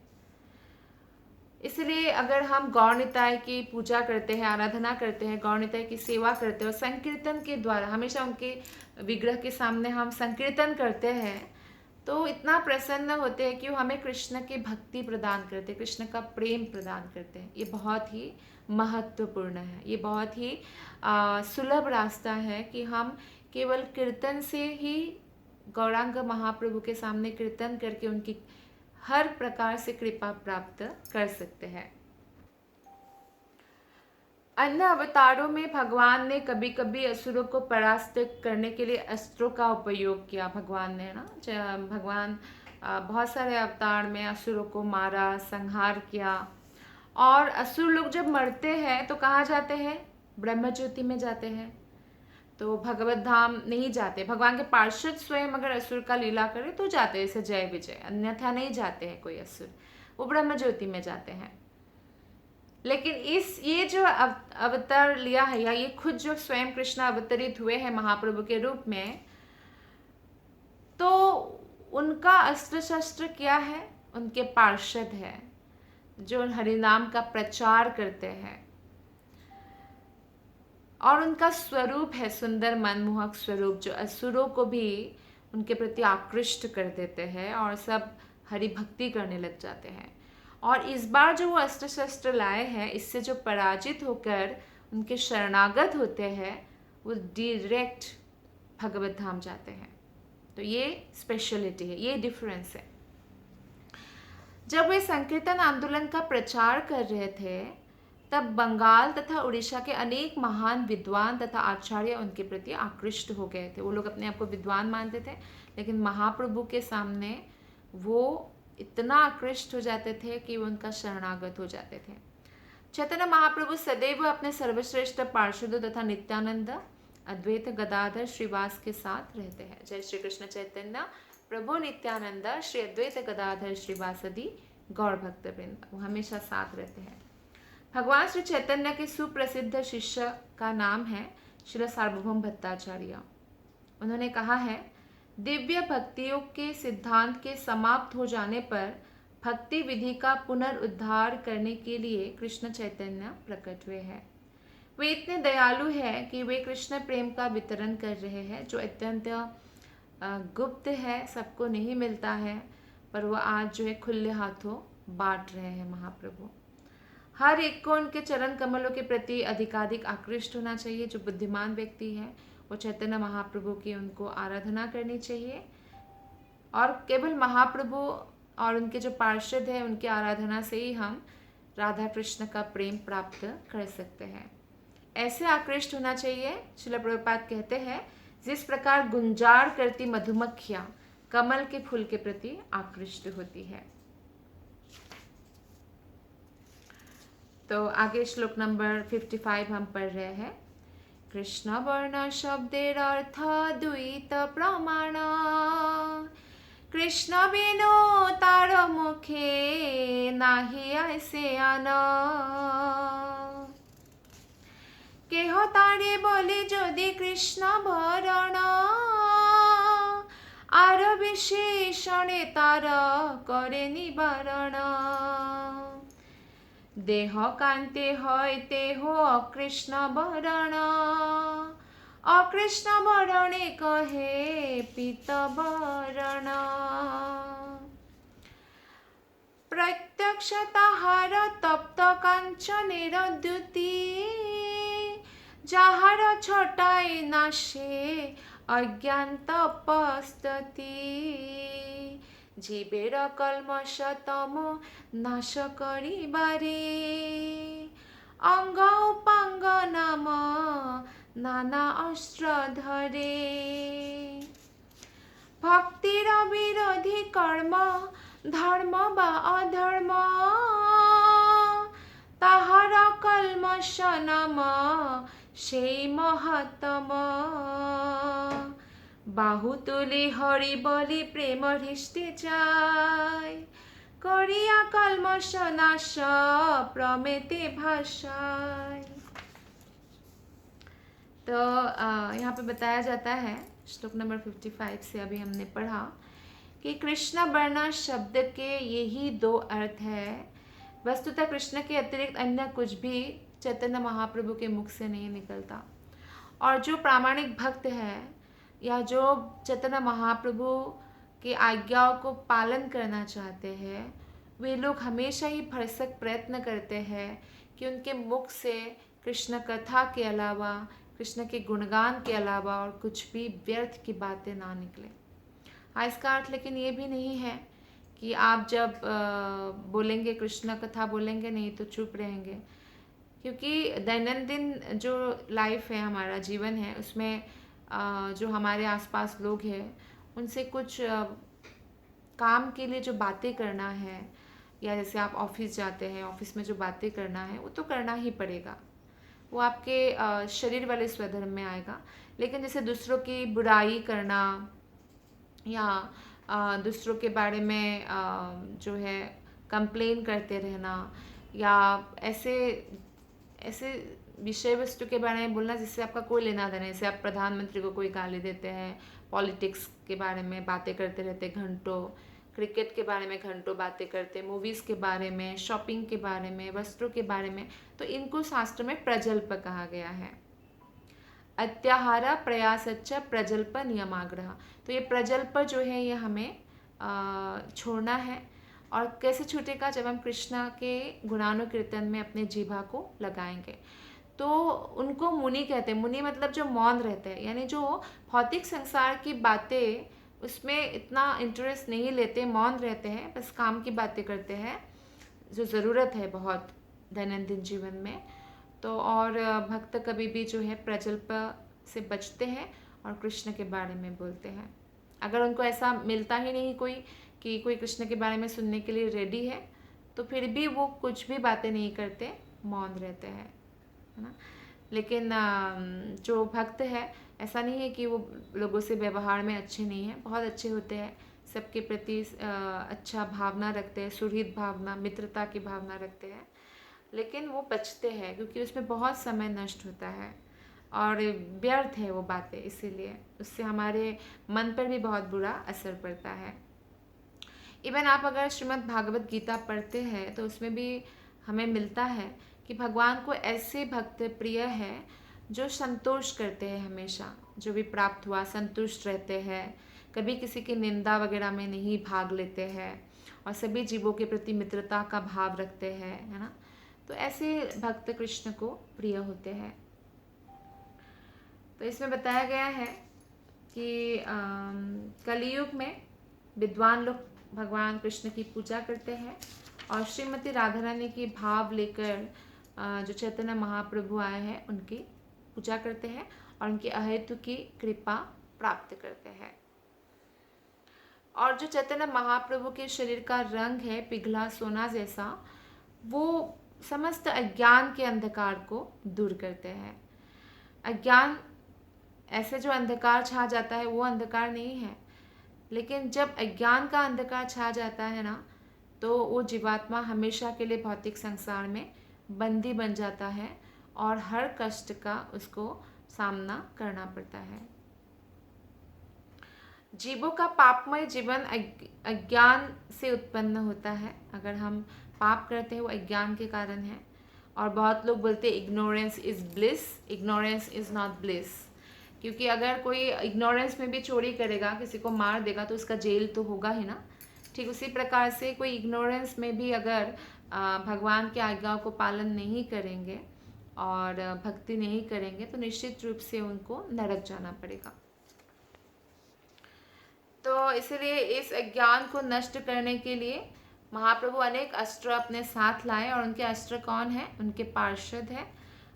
इसलिए अगर हम गौर निताय की पूजा करते हैं, आराधना करते हैं, गौर निताय की सेवा करते हैं और संकीर्तन के द्वारा हमेशा उनके विग्रह के सामने हम संकीर्तन करते हैं, तो इतना प्रसन्न होते हैं कि वो हमें कृष्ण की भक्ति प्रदान करते हैं, कृष्ण का प्रेम प्रदान करते हैं। ये बहुत ही महत्वपूर्ण है, ये बहुत ही सुलभ रास्ता है कि हम केवल कीर्तन से ही गौरांग महाप्रभु के सामने कीर्तन करके उनकी हर प्रकार से कृपा प्राप्त कर सकते हैं। अन्य अवतारों में भगवान ने कभी कभी असुरों को परास्त करने के लिए अस्त्रों का उपयोग किया। भगवान ने ना, भगवान बहुत सारे अवतार में असुरों को मारा, संहार किया। और असुर लोग जब मरते हैं तो कहाँ जाते हैं? ब्रह्म ज्योति में जाते हैं। तो भगवत धाम नहीं जाते। भगवान के पार्षद स्वयं अगर असुर का लीला करे तो जाते हैं, जैसे जय विजय, अन्यथा नहीं जाते हैं कोई असुर, वो ब्रह्म ज्योति में जाते हैं। लेकिन ये जो अवतार लिया है, या ये खुद जो स्वयं कृष्ण अवतरित हुए हैं महाप्रभु के रूप में, तो उनका अस्त्र शस्त्र क्या है? उनके पार्षद है जो हरिनाम का प्रचार करते हैं। और उनका स्वरूप है सुंदर मनमोहक स्वरूप, जो असुरों को भी उनके प्रति आकृष्ट कर देते हैं और सब हरि भक्ति करने लग जाते हैं। और इस बार जो वो अस्त्र शस्त्र लाए हैं, इससे जो पराजित होकर उनके शरणागत होते हैं वो डायरेक्ट भगवत धाम जाते हैं। तो ये स्पेशलिटी है, ये डिफरेंस है। जब वे संकीर्तन आंदोलन का प्रचार कर रहे थे तब बंगाल तथा उड़ीसा के अनेक महान विद्वान तथा आचार्य उनके प्रति आकृष्ट हो गए थे। वो लोग अपने आप को विद्वान मानते थे, लेकिन महाप्रभु के सामने वो इतना आकृष्ट हो जाते थे कि वो उनका शरणागत हो जाते थे। चैतन्य महाप्रभु सदैव अपने सर्वश्रेष्ठ पार्षदों तथा नित्यानंद, अद्वैत गदाधर श्रीवास के साथ रहते हैं। जय श्री कृष्ण चैतन्य प्रभु नित्यानंद श्री अद्वैत गदाधर श्रीवास आदि गौर भक्त वृंद, वो हमेशा साथ रहते हैं। भगवान श्री चैतन्य के सुप्रसिद्ध शिष्य का नाम है श्री सार्वभौम भट्टाचार्य। उन्होंने कहा है, दिव्य भक्तियों के सिद्धांत के समाप्त हो जाने पर भक्ति विधि का पुनरुद्धार करने के लिए कृष्ण चैतन्य प्रकट हुए हैं। वे इतने दयालु हैं कि वे कृष्ण प्रेम का वितरण कर रहे हैं जो अत्यंत गुप्त है, सबको नहीं मिलता है, पर वो आज जो है खुले हाथों बांट रहे हैं महाप्रभु। हर एक को उनके चरण कमलों के प्रति अधिकाधिक आकृष्ट होना चाहिए। जो बुद्धिमान व्यक्ति है वो चैतन्य महाप्रभु की उनको आराधना करनी चाहिए और केवल महाप्रभु और उनके जो पार्षद हैं उनकी आराधना से ही हम राधा कृष्ण का प्रेम प्राप्त कर सकते हैं। ऐसे आकृष्ट होना चाहिए। श्रील प्रभुपाद कहते हैं, जिस प्रकार गुंजार करती मधुमक्खियाँ कमल के फूल के प्रति आकृष्ट होती है। तो आगे श्लोक नंबर 55 हम पढ़ रहे हैं। कृष्ण वर्ण शब्देर अर्थ द्वैत प्रमाण, कृष्ण बिनु तार मुखे नाहि ऐसे आन, केह तारे बोले यदि कृष्ण भरण, आर विशेषणे तार करे निवारण, देह कांते হয় तेह अकृष्ण वरण, अकृष्ण वरणे कहे पीत वरण, प्रत्यक्ष ताहार तप्त कांचनेर द्युति, যাহার ছটায় নাশে অজ্ঞান তপস্ততি, জীবের কলমশতম নাশ করিবারে, অঙ্গ উপাঙ্গ নাম নানা অস্ত্র ধরে, ভক্তির বিরোধী কর্ম ধর্ম বা অধর্ম, তাহার কলমশ নাম সেই মহাত্ম, বাহু তুলি হরি বলি প্রেম হৃষ্টে যায়, করিয়া কলমশ নাশ প্রমেতে ভাষায়। तो यहाँ पे बताया जाता है श्लोक नंबर 55 से अभी हमने पढ़ा कि कृष्ण वर्ण शब्द के यही दो अर्थ है। वस्तुतः कृष्ण के अतिरिक्त अन्य कुछ भी चैतन्य महाप्रभु के मुख से नहीं निकलता, और जो प्रामाणिक भक्त है या जो चैतन्य महाप्रभु की आज्ञाओं को पालन करना चाहते हैं, वे लोग हमेशा ही भरसक प्रयत्न करते हैं कि उनके मुख से कृष्ण कथा के अलावा, कृष्ण के गुणगान के अलावा और कुछ भी व्यर्थ की बातें ना निकले। हाँ, इसका अर्थ लेकिन ये भी नहीं है कि आप जब बोलेंगे कृष्ण कथा बोलेंगे नहीं तो चुप रहेंगे, क्योंकि दैनंदिन जो लाइफ है, हमारा जीवन है, उसमें जो हमारे आसपास लोग हैं उनसे कुछ काम के लिए जो बातें करना है, या जैसे आप ऑफिस जाते हैं, ऑफिस में जो बातें करना है वो तो करना ही पड़ेगा, वो आपके शरीर वाले स्वधर्म में आएगा। लेकिन जैसे दूसरों की बुराई करना या दूसरों के बारे में जो है कंप्लेन करते रहना, या ऐसे विषय वस्तु के बारे में बोलना जिससे आपका कोई लेना देना, जैसे आप प्रधानमंत्री को कोई गाली देते हैं, पॉलिटिक्स के बारे में बातें करते रहते घंटों, क्रिकेट के बारे में घंटों बातें करते, मूवीज़ के बारे में, शॉपिंग के बारे में, वस्त्रों के बारे में, तो इनको शास्त्र में प्रजल्प कहा गया है। अत्याहार प्रयासच्च प्रजल्प नियमाग्रह। तो ये प्रजल्प जो है ये हमें छोड़ना है। और कैसे छूटेगा? जब हम कृष्णा के गुणानुकीर्तन में अपने जीभा को लगाएंगे। तो उनको मुनि कहते हैं। मुनि मतलब जो मौन रहते हैं, यानी जो भौतिक संसार की बातें उसमें इतना इंटरेस्ट नहीं लेते, मौन रहते हैं, बस काम की बातें करते हैं जो ज़रूरत है बहुत दैनंदिन जीवन में। तो और भक्त कभी भी जो है प्रजल्प से बचते हैं और कृष्ण के बारे में बोलते हैं। अगर उनको ऐसा मिलता ही नहीं कोई कि कोई कृष्ण के बारे में सुनने के लिए रेडी है, तो फिर भी वो कुछ भी बातें नहीं करते, मौन रहते हैं, है ना। लेकिन जो भक्त है, ऐसा नहीं है कि वो लोगों से व्यवहार में अच्छे नहीं हैं, बहुत अच्छे होते हैं, सबके प्रति अच्छा भावना रखते हैं, सुहृद भावना, मित्रता की भावना रखते हैं, लेकिन वो बचते हैं क्योंकि उसमें बहुत समय नष्ट होता है और व्यर्थ है वो बातें, इसीलिए उससे हमारे मन पर भी बहुत बुरा असर पड़ता है। इवन आप अगर श्रीमद् भागवत गीता पढ़ते हैं तो उसमें भी हमें मिलता है कि भगवान को ऐसे भक्त प्रिय है जो संतोष करते हैं, हमेशा जो भी प्राप्त हुआ संतुष्ट रहते हैं, कभी किसी की निंदा वगैरह में नहीं भाग लेते हैं और सभी जीवों के प्रति मित्रता का भाव रखते हैं, है ना। तो ऐसे भक्त कृष्ण को प्रिय होते हैं। तो इसमें बताया गया है कि कलियुग में विद्वान लोग भगवान कृष्ण की पूजा करते हैं और श्रीमती राधा रानी की भाव लेकर जो चैतन्य महाप्रभु आए हैं उनकी पूजा करते हैं और उनकी अहेतु की कृपा प्राप्त करते हैं। और जो चैतन्य महाप्रभु के शरीर का रंग है पिघला सोना जैसा, वो समस्त अज्ञान के अंधकार को दूर करते हैं। अज्ञान, ऐसे जो अंधकार छा जाता है वो अंधकार नहीं है, लेकिन जब अज्ञान का अंधकार छा जाता है ना, तो वो जीवात्मा हमेशा के लिए भौतिक संसार में बंदी बन जाता है और हर कष्ट का उसको सामना करना पड़ता है। जीवों का पापमय जीवन अज्ञान से उत्पन्न होता है। अगर हम पाप करते हैं वो अज्ञान के कारण है। और बहुत लोग बोलते हैं ignorance is bliss, ignorance is not bliss. क्योंकि अगर कोई इग्नोरेंस में भी चोरी करेगा, किसी को मार देगा, तो उसका जेल तो होगा ही ना। ठीक उसी प्रकार से कोई इग्नोरेंस में भी अगर भगवान की आज्ञाओं को पालन नहीं करेंगे और भक्ति नहीं करेंगे, तो निश्चित रूप से उनको नरक जाना पड़ेगा। तो इसलिए इस अज्ञान को नष्ट करने के लिए महाप्रभु अनेक अस्त्र अपने साथ लाए। और उनके अस्त्र कौन है? उनके पार्षद हैं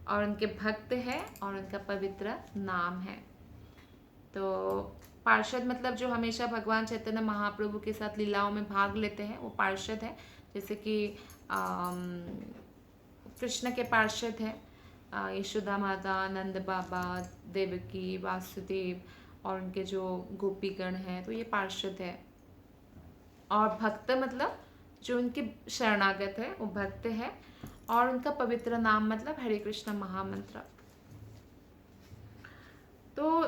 और उनके भक्त हैं और उनका पवित्र नाम है। तो पार्षद मतलब जो हमेशा भगवान चैतन्य महाप्रभु के साथ लीलाओं में भाग लेते हैं, वो पार्षद है। जैसे कि कृष्ण के पार्षद हैं यशोदा माता, नंद बाबा, देवकी, वासुदेव और उनके जो गोपीगण हैं, तो ये पार्षद है। और भक्त मतलब जो उनके शरणागत है, वो भक्त है। और उनका पवित्र नाम मतलब हरे कृष्ण महामंत्र। तो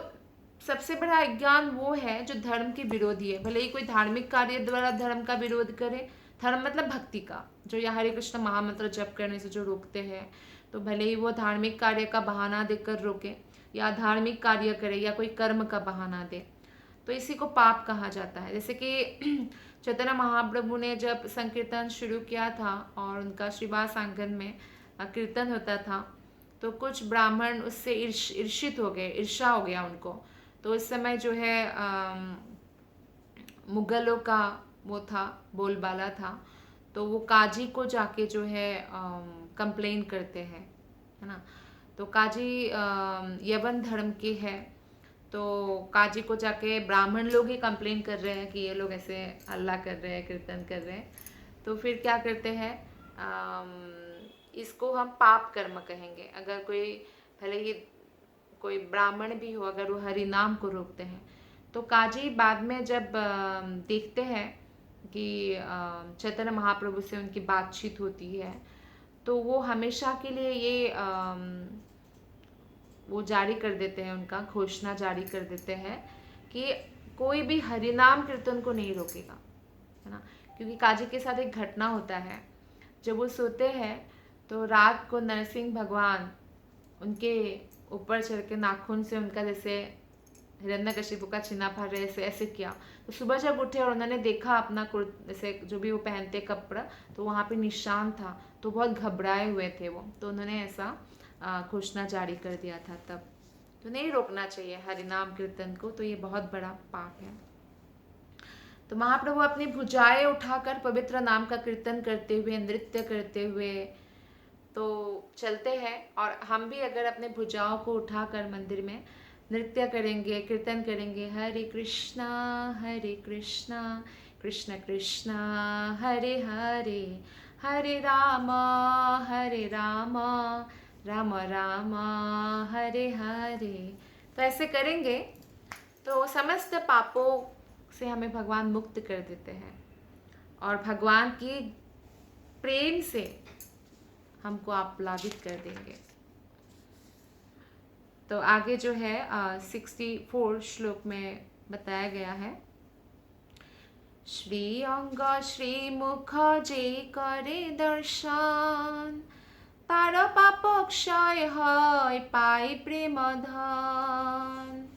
सबसे बड़ा अज्ञान वो है जो धर्म के विरोधी है। भले ही कोई धार्मिक कार्य द्वारा धर्म का विरोध करे, धर्म मतलब भक्ति का, जो यह हरे कृष्ण महामंत्र जप करने से जो रोकते हैं, तो भले ही वो धार्मिक कार्य का बहाना देकर रोके या धार्मिक कार्य करे या कोई कर्म का बहाना दे, तो इसी को पाप कहा जाता है। जैसे कि चैतन्य महाप्रभु ने जब संकीर्तन शुरू किया था और उनका श्रीवास आंगन में कीर्तन होता था, तो कुछ ब्राह्मण उससे ईर्षित हो गए, ईर्षा हो गया उनको। तो उस समय जो है मुगलों का वो था, बोलबाला था। तो वो काजी को जाके जो है कंप्लेन करते हैं, है ना। तो काजी यवन धर्म के है, तो काजी को जाके ब्राह्मण लोग ही कंप्लेन कर रहे हैं कि ये लोग ऐसे हल्ला कर रहे हैं, कीर्तन कर रहे हैं। तो फिर क्या करते हैं, इसको हम पाप कर्म कहेंगे। अगर कोई, भले ही कोई ब्राह्मण भी हो, अगर वो हरि नाम को रोकते हैं, तो काजी बाद में जब देखते हैं कि चैतन्य महाप्रभु से उनकी बातचीत होती है, तो वो हमेशा के लिए ये वो जारी कर देते हैं, उनका घोषणा जारी कर देते हैं कि कोई भी हरिनाम कीर्तन को नहीं रोकेगा, है ना। क्योंकि काजी के साथ एक घटना होता है, जब वो सोते हैं तो रात को नरसिंह भगवान उनके ऊपर चढ़ के नाखून से उनका जैसे हिरण्यकशिपु का छीना फाड़ रहे, ऐसे ऐसे किया। तो सुबह जब उठे और उन्होंने देखा अपना जैसे जो भी वो पहनते कपड़ा, तो वहाँ पे निशान था, तो बहुत घबराए हुए थे वो। तो उन्होंने ऐसा घोषणा जारी कर दिया था तब। तो नहीं रोकना चाहिए हरिनाम कीर्तन को, तो ये बहुत बड़ा पाप है। तो महाप्रभु अपनी भुजाएं उठाकर पवित्र नाम का कीर्तन करते हुए, नृत्य करते हुए तो चलते हैं। और हम भी अगर अपने भुजाओं को उठाकर मंदिर में नृत्य करेंगे, कीर्तन करेंगे, हरे कृष्णा कृष्ण कृष्ण हरे हरे, हरे राम राम राम हरे हरे, तो ऐसे करेंगे तो समस्त पापों से हमें भगवान मुक्त कर देते हैं और भगवान की प्रेम से हमको आप्लावित कर देंगे। तो आगे जो है 64 श्लोक में बताया गया है, श्री अंग श्री मुख जे करे दर्शन, तार पाप क्षय है पाई प्रेम धन,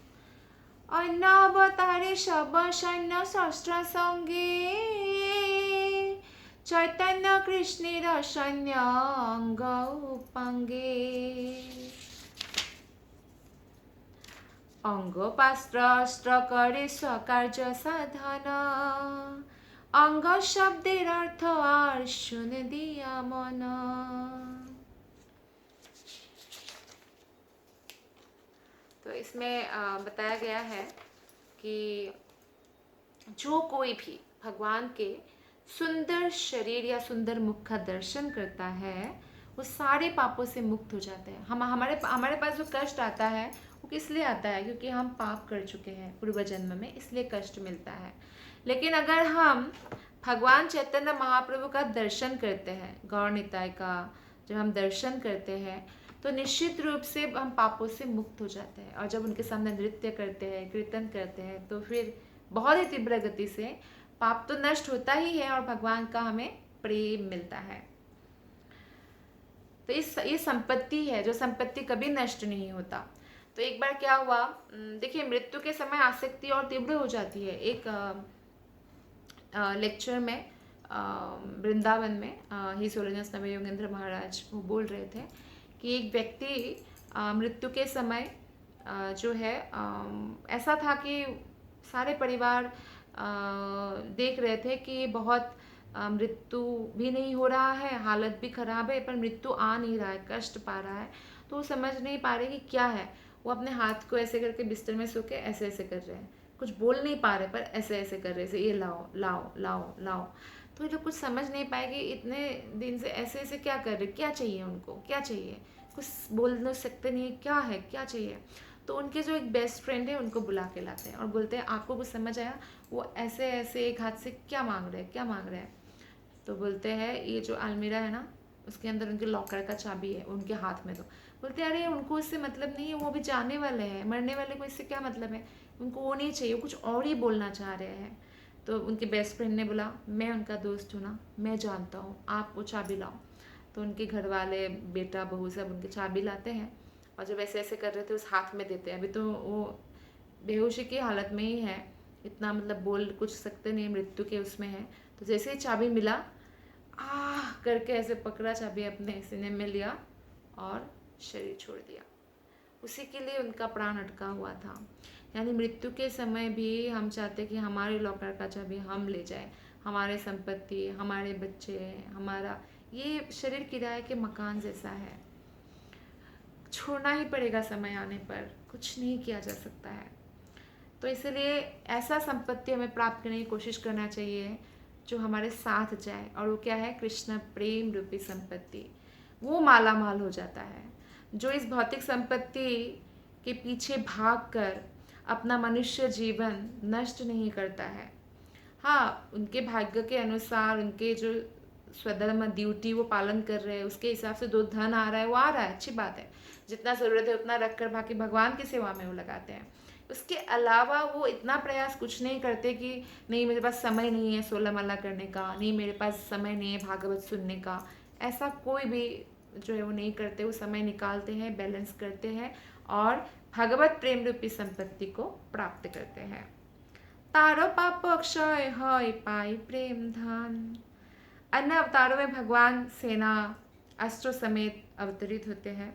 अन्न अवतारे सब सैन्य शस्त्र संगे, चैतन्य कृष्णेर सैन्य अंग उपांगे, अंग पास्त्र अस्त्र करे स्वकार्य साधन, अंग शब्देर अर्थ आर सुन दिया मन। तो इसमें बताया गया है कि जो कोई भी भगवान के सुंदर शरीर या सुंदर मुख का दर्शन करता है वो सारे पापों से मुक्त हो जाते हैं। हम हमारे हमारे पास जो कष्ट आता है वो किस लिए आता है? क्योंकि हम पाप कर चुके हैं पूर्व जन्म में, इसलिए कष्ट मिलता है। लेकिन अगर हम भगवान चैतन्य महाप्रभु का दर्शन करते हैं, गौर निताय का जब हम दर्शन करते हैं तो निश्चित रूप से हम पापों से मुक्त हो जाते हैं। और जब उनके सामने नृत्य करते हैं, कीर्तन करते हैं, तो फिर बहुत ही तीव्र गति से पाप तो नष्ट होता ही है और भगवान का हमें प्रेम मिलता है। तो ये संपत्ति है, जो संपत्ति कभी नष्ट नहीं होता। तो एक बार क्या हुआ, देखिए मृत्यु के समय आसक्ति और तीव्र हो जाती है। एक लेक्चर में वृंदावन में ही सोलनस नवे योगेंद्र महाराज वो बोल रहे थे कि एक व्यक्ति मृत्यु के समय जो है ऐसा था कि सारे परिवार देख रहे थे कि बहुत मृत्यु भी नहीं हो रहा है, हालत भी खराब है, पर मृत्यु आ नहीं रहा है, कष्ट पा रहा है। तो वो समझ नहीं पा रहे कि क्या है। वो अपने हाथ को ऐसे करके बिस्तर में सो के ऐसे ऐसे कर रहे हैं, कुछ बोल नहीं पा रहे पर ऐसे ऐसे कर रहे हैं, ये लाओ लाओ लाओ लाओ। तो ये लोग कुछ समझ नहीं पाए कि इतने दिन से ऐसे ऐसे क्या कर रहे, क्या चाहिए उनको, क्या चाहिए, कुछ बोल नहीं सकते नहीं, क्या है, क्या चाहिए। तो उनके जो एक बेस्ट फ्रेंड है उनको बुला के लाते हैं और बोलते हैं आपको कुछ समझ आया, वो ऐसे ऐसे एक हाथ से क्या मांग रहे हैं, क्या मांग रहे हैं। तो बोलते हैं ये जो अलमीरा है ना उसके अंदर उनके लॉकर का चाबी है, उनके हाथ में। तो बोलते हैं अरे उनको इससे मतलब नहीं है, वो अभी जाने वाले हैं, मरने वाले को इससे क्या मतलब है, उनको वो नहीं चाहिए, वो कुछ और ही बोलना चाह रहे हैं। तो उनके बेस्ट फ्रेंड ने बोला मैं उनका दोस्त हूँ ना, मैं जानता हूँ, आप वो चाबी लाओ। तो उनके घर वाले बेटा बहू सब उनके चाबी लाते हैं और जब ऐसे ऐसे कर रहे थे उस हाथ में देते हैं। अभी तो वो बेहोशी की हालत में ही है, इतना मतलब बोल कुछ सकते नहीं, मृत्यु के उसमें है। तो जैसे ही चाबी मिला आह करके ऐसे पकड़ा चाबी, अपने सीने में लिया और शरीर छोड़ दिया। उसी के लिए उनका प्राण अटका हुआ था। यानी मृत्यु के समय भी हम चाहते कि हमारे लॉकर का चाबी हम ले जाए, हमारे संपत्ति, हमारे बच्चे, हमारा ये शरीर किराए के मकान जैसा है, छोड़ना ही पड़ेगा समय आने पर, कुछ नहीं किया जा सकता है। तो इसलिए ऐसा संपत्ति हमें प्राप्त करने की कोशिश करना चाहिए जो हमारे साथ जाए, और वो क्या है? कृष्ण प्रेम रूपी संपत्ति। वो माला माल हो जाता है। जो इस भौतिक संपत्ति के पीछे भागकर अपना मनुष्य जीवन नष्ट नहीं करता है। हाँ, उनके भाग्य के अनुसार उनके जो स्वधर्म ड्यूटी वो पालन कर रहे हैं, उसके हिसाब से जो धन आ रहा है वो आ रहा है, अच्छी बात है। जितना ज़रूरत है उतना रख कर बाकी भगवान की सेवा में वो लगाते हैं। उसके अलावा वो इतना प्रयास कुछ नहीं करते कि नहीं मेरे पास समय नहीं है 16 माला करने का, नहीं मेरे पास समय नहीं है भागवत सुनने का। ऐसा कोई भी जो है वो नहीं करते। वो समय निकालते हैं, बैलेंस करते हैं और भगवत प्रेम रूपी संपत्ति को प्राप्त करते हैं। तारो पाप अक्षय है पाई प्रेम धन। अन्य अवतारों में भगवान सेना अस्त्रों समेत अवतरित होते हैं,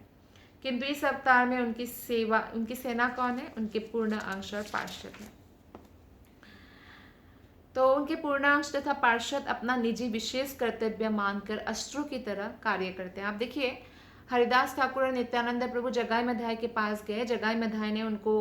किंतु इस अवतार में उनकी सेना कौन है? उनके पूर्ण अंश और पार्षद है। तो उनके पूर्णांश तथा पार्षद अपना निजी विशेष कर्तव्य मानकर अस्त्रों की तरह कार्य करते हैं। आप देखिए हरिदास ठाकुर और नित्यानंद प्रभु जगाई मधाई के पास गए, जगाई मधाई ने उनको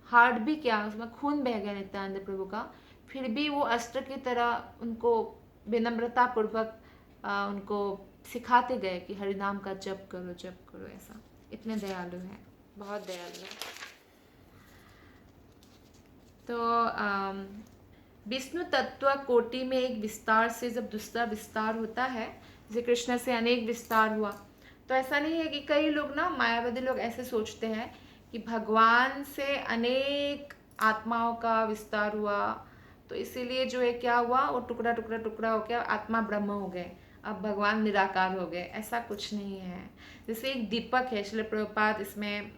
हार्ट भी किया, उसमें खून बह गया नित्यानंद प्रभु का, फिर भी वो अस्त्र की तरह उनको विनम्रता पूर्वक उनको सिखाते गए कि हरिनाम का जप करो ऐसा। इतने दयालु हैं, बहुत दयालु हैं। तो विष्णु तत्व कोटि में एक विस्तार से जब दूसरा विस्तार होता है, जैसे कृष्ण से अनेक विस्तार हुआ, तो ऐसा नहीं है कि कई लोग ना मायावादी लोग ऐसे सोचते हैं कि भगवान से अनेक आत्माओं का विस्तार हुआ, तो इसीलिए जो है क्या हुआ, वो टुकड़ा टुकड़ा टुकड़ा हो गया, आत्मा ब्रह्म हो गए, अब भगवान निराकार हो गए। ऐसा कुछ नहीं है। जैसे एक दीपक है, श्रील प्रभुपाद इसमें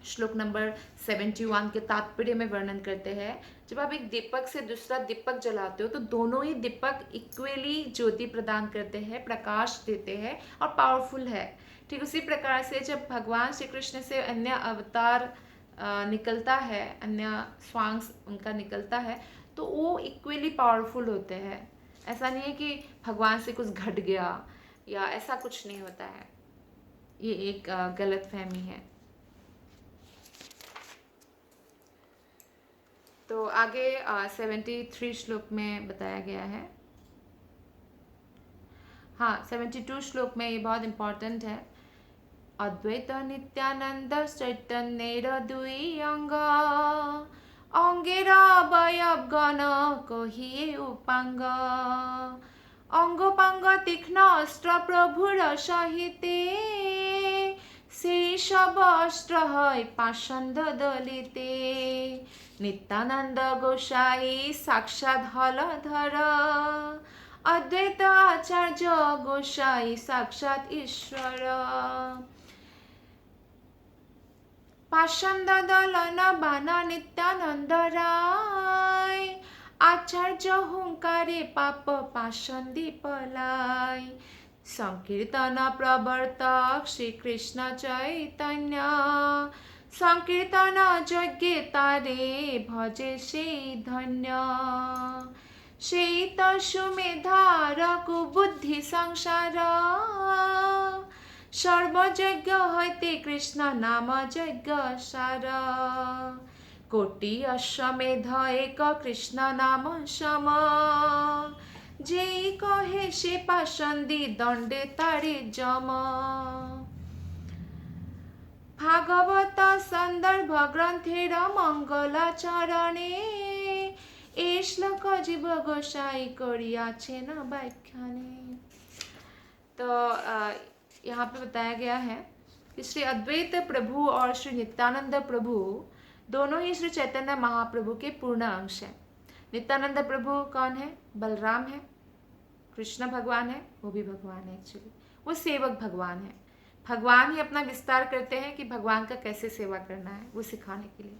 श्लोक नंबर 71 के तात्पर्य में वर्णन करते हैं, जब आप एक दीपक से दूसरा दीपक जलाते हो तो दोनों ही दीपक इक्वली ज्योति प्रदान करते हैं, प्रकाश देते हैं और पावरफुल है। ठीक उसी प्रकार से जब भगवान श्री कृष्ण से अन्य अवतार निकलता है, अन्य स्वांग्स उनका निकलता है, तो वो इक्वली पावरफुल होते हैं। ऐसा नहीं है कि भगवान से कुछ घट गया या ऐसा कुछ नहीं होता है। ये एक गलत फहमी है। तो आगे 73 श्लोक में बताया गया है। हाँ, 72 श्लोक में ये बहुत इम्पोर्टेंट है। अद्वैत नित्यानंद चैतन्य दुई अंग, अंगेर अवयव गण कहिए उपांग, অঙ্গপাঙ্গ তীক্ষ্ণ অস্ত্র প্রভুর সহিতে, সেই সব অস্ত্র হয় পাষণ্ড দলিতে। নিত্যানন্দ গোসাই সাক্ষাৎ হলধর, অদ্বৈত আচার্য গোসাই সাক্ষাৎ ঈশ্বর। পাষণ্ড দলন বান নিত্যানন্দ রায়, আচার্য হুঙ্কারে পাপ পাষণ্ডী পলাই। সংকীর্তন প্রবর্তক শ্রীকৃষ্ণ চৈতন্য, সংকীর্তন যজ্ঞে তারে ভজে সেই ধন্য। সেই তো সুমেধার কুবুদ্ধি সংসার, সর্বযজ্ঞ হইতে কৃষ্ণ নাম যজ্ঞ সার। কোটি অশ্বমেধ এক কৃষ্ণ নাম সম, যেই কহে সে পাষণ্ডী দণ্ডে তারে যম। ভাগবত সন্দর্ভ গ্রন্থের মঙ্গলাচরণে, এ শ্লোক জীব গোসাই করিয়াছেন व्याख्याने। तो यहाँ पे बताया गया है कि श्री अद्वैत प्रभु और श्री नित्यानंद प्रभु दोनों ही श्री चैतन्य महाप्रभु के पूर्ण अंश हैं। नित्यानंद प्रभु कौन है? बलराम है, कृष्ण भगवान है, वो भी भगवान है एक्चुअली, वो सेवक भगवान है। भगवान ही अपना विस्तार करते हैं कि भगवान का कैसे सेवा करना है, वो सिखाने के लिए।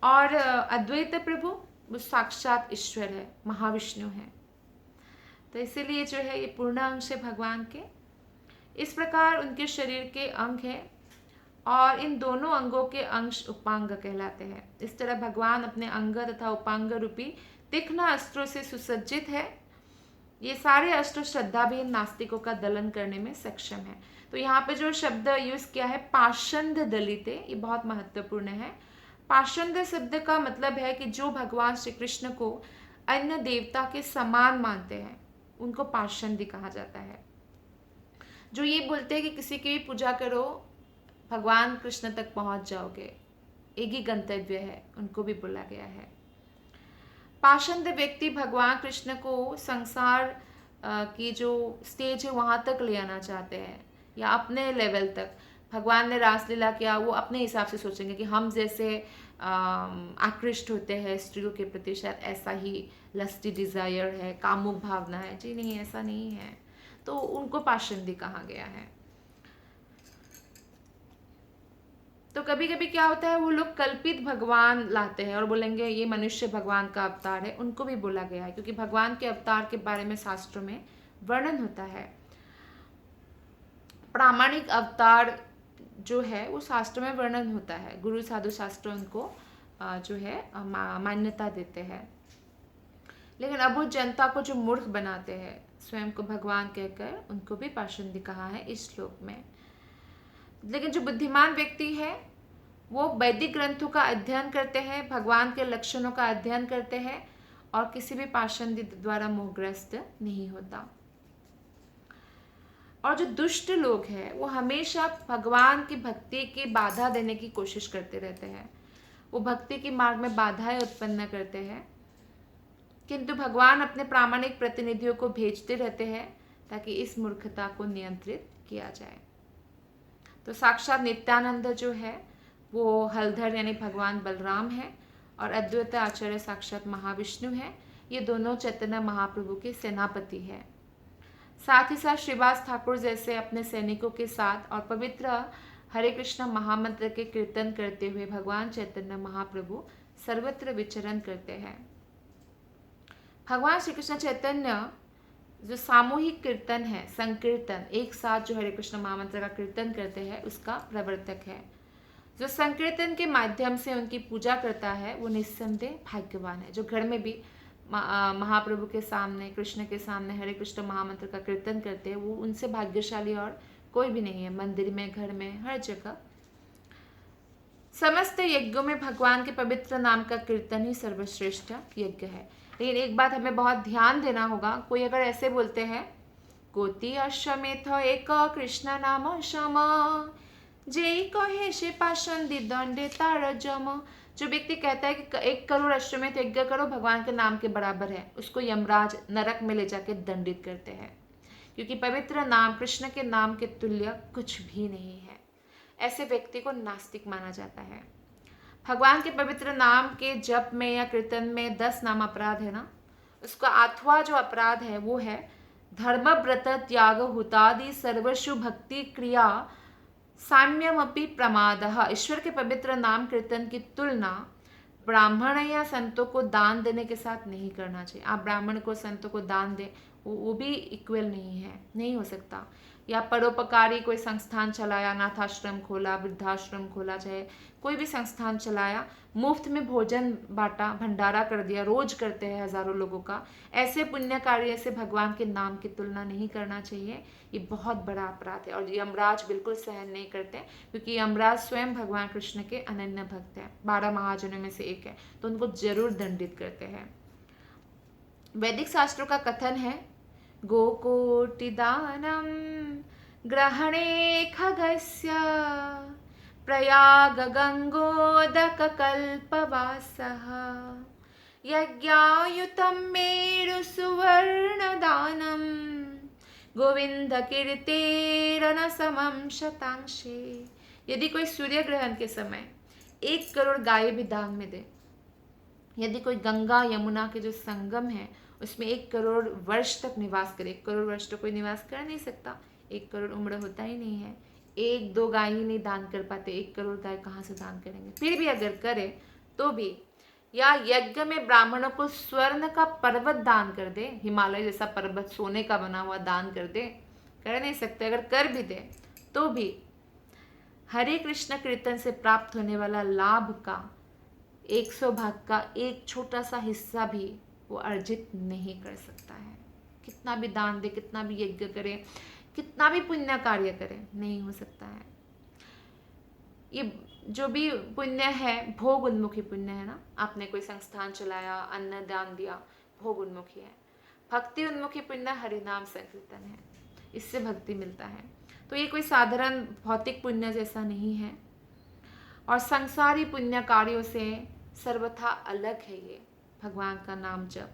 और अद्वैत प्रभु वो साक्षात ईश्वर है, महाविष्णु है। तो इसीलिए जो है ये पूर्ण अंश है भगवान के। इस प्रकार उनके शरीर के अंग है और इन दोनों अंगों के अंश उपांग कहलाते हैं। इस तरह भगवान अपने अंग तथा उपांग रूपी तीक्ष्ण अस्त्रों से सुसज्जित है। ये सारे अस्त्र श्रद्धाविहीन नास्तिकों का दलन करने में सक्षम है। तो यहाँ पे जो शब्द यूज किया है पाषंड दलिते, ये बहुत महत्वपूर्ण है। पाषंड शब्द का मतलब है कि जो भगवान श्री कृष्ण को अन्य देवता के समान मानते हैं, उनको पाषंडी कहा जाता है। जो ये बोलते हैं कि किसी की भी पूजा करो भगवान कृष्ण तक पहुंच जाओगे, एक ही गंतव्य है, उनको भी बोला गया है। पाषंड व्यक्ति भगवान कृष्ण को संसार की जो स्टेज है वहाँ तक ले आना चाहते हैं, या अपने लेवल तक। भगवान ने रासलीला किया, वो अपने हिसाब से सोचेंगे कि हम जैसे आकृष्ट होते हैं स्त्रियों के प्रति, शायद ऐसा ही लस्टी डिज़ायर है, कामुक भावना है। जी नहीं, ऐसा नहीं है। तो उनको पाषंडी कहा गया है। तो कभी कभी क्या होता है, वो लोग कल्पित भगवान लाते हैं और बोलेंगे ये मनुष्य भगवान का अवतार है। उनको भी बोला गया है, क्योंकि भगवान के अवतार के बारे में शास्त्रों में वर्णन होता है। प्रामाणिक अवतार जो है वो शास्त्र में वर्णन होता है। गुरु साधु शास्त्र उनको जो है मान्यता देते हैं। लेकिन अब वो जनता को जो मूर्ख बनाते हैं, स्वयं को भगवान कहकर, उनको भी पाषंडी कहा है इस श्लोक में। लेकिन जो बुद्धिमान व्यक्ति है वो वैदिक ग्रंथों का अध्ययन करते हैं, भगवान के लक्षणों का अध्ययन करते हैं और किसी भी पाषंडी द्वारा मोहग्रस्त नहीं होता। और जो दुष्ट लोग हैं वो हमेशा भगवान की भक्ति की बाधा देने की कोशिश करते रहते हैं। वो भक्ति के मार्ग में बाधाएं उत्पन्न करते हैं, किंतु भगवान अपने प्रामाणिक प्रतिनिधियों को भेजते रहते हैं ताकि इस मूर्खता को नियंत्रित किया जाए। तो साक्षात नित्यानंद जो है वो हलधर यानी भगवान बलराम है और अद्वैत आचार्य साक्षात महाविष्णु है। ये दोनों चैतन्य महाप्रभु के सेनापति हैं। साथ ही साथ श्रीवास ठाकुर जैसे अपने सैनिकों के साथ और पवित्र हरे कृष्ण महामंत्र के कीर्तन करते हुए भगवान चैतन्य महाप्रभु सर्वत्र विचरण करते हैं। भगवान श्री कृष्ण चैतन्य जो सामूहिक कीर्तन है, संकीर्तन, एक साथ जो हरे कृष्ण महामंत्र का कीर्तन करते हैं, उसका प्रवर्तक है। जो संकीर्तन के माध्यम से उनकी पूजा करता है वो निस्संदेह भाग्यवान है। जो घर में भी महाप्रभु के सामने, कृष्ण के सामने हरे कृष्ण महामंत्र का कीर्तन करते हैं, वो उनसे भाग्यशाली और कोई भी नहीं है। मंदिर में, घर में, हर जगह। समस्त यज्ञों में भगवान के पवित्र नाम का कीर्तन ही सर्वश्रेष्ठ यज्ञ है। लेकिन एक बात हमें बहुत ध्यान देना होगा, कोई अगर ऐसे बोलते हैं कोटि अश्वमेध एक कृष्ण नाम शम जेई कहे से पाषण दंडे तार जम। जो व्यक्ति कहता है कि 1 करोड़ अश्वमेध यज्ञ करो भगवान के नाम के बराबर है, उसको यमराज नरक में ले जाके दंडित करते हैं, क्योंकि पवित्र नाम कृष्ण के नाम के तुल्य कुछ भी नहीं है। ऐसे व्यक्ति को नास्तिक माना जाता है। भगवान के पवित्र नाम के जप में या कीर्तन में 10 नाम अपराध है ना, उसका 8वां जो अपराध है वो है धर्म व्रत त्याग हुतादि सर्वशु भक्ति क्रिया साम्यमपि प्रमादः। ईश्वर के पवित्र नाम कीर्तन की तुलना ब्राह्मण या संतों को दान देने के साथ नहीं करना चाहिए। आप ब्राह्मण को संतों को दान दें, वो भी इक्वल नहीं है, नहीं हो सकता। या परोपकारी कोई संस्थान चलाया, अनाथाश्रम खोला, वृद्धाश्रम खोला, चाहे कोई भी संस्थान चलाया, मुफ्त में भोजन बांटा, भंडारा कर दिया, रोज करते हैं हजारों लोगों का, ऐसे पुण्य कार्य से भगवान के नाम की तुलना नहीं करना चाहिए। ये बहुत बड़ा अपराध है और यमराज बिल्कुल सहन नहीं करते, क्योंकि यमराज स्वयं भगवान कृष्ण के अनन्य भक्त हैं, 12 महाजनों में से एक है, तो उनको जरूर दंडित करते हैं। वैदिक शास्त्रों का कथन है गोकोटिदानम ग्रहणे खगस्य प्रयाग गंगोदक कल्पवासः यज्ञायुतं मेरु सुवर्ण दानम गोविंद कीर्तेरन समम शतांशे। यदि कोई सूर्य ग्रहण के समय 1 करोड़ गाय भी दान में दे, यदि कोई गंगा यमुना के जो संगम है उसमें 1 करोड़ वर्ष तक निवास करे, 1 करोड़ वर्ष तो कोई निवास कर नहीं सकता, 1 करोड़ उम्र होता ही नहीं है, 1-2 गाय ही नहीं दान कर पाते, 1 करोड़ गाय कहाँ से दान करेंगे। फिर भी अगर करे तो भी, या यज्ञ में ब्राह्मणों को स्वर्ण का पर्वत दान कर दे, हिमालय जैसा पर्वत सोने का बना हुआ दान कर दे, कर नहीं सकते, अगर कर भी दे तो भी हरे कृष्ण कीर्तन से प्राप्त होने वाला लाभ का 100 भाग का एक छोटा सा हिस्सा भी वो अर्जित नहीं कर सकता है। कितना भी दान दे, कितना भी यज्ञ करे, कितना भी पुण्य कार्य करे, नहीं हो सकता है। ये जो भी पुण्य है भोग उन्मुखी पुण्य है ना, आपने कोई संस्थान चलाया, अन्न दान दिया, भोग उन्मुखी है। भक्ति उन्मुखी पुण्य हरिनाम संकीर्तन है, इससे भक्ति मिलता है। तो ये कोई साधारण भौतिक पुण्य जैसा नहीं है और संसारी पुण्य कार्यों से सर्वथा अलग है ये भगवान का नाम जप,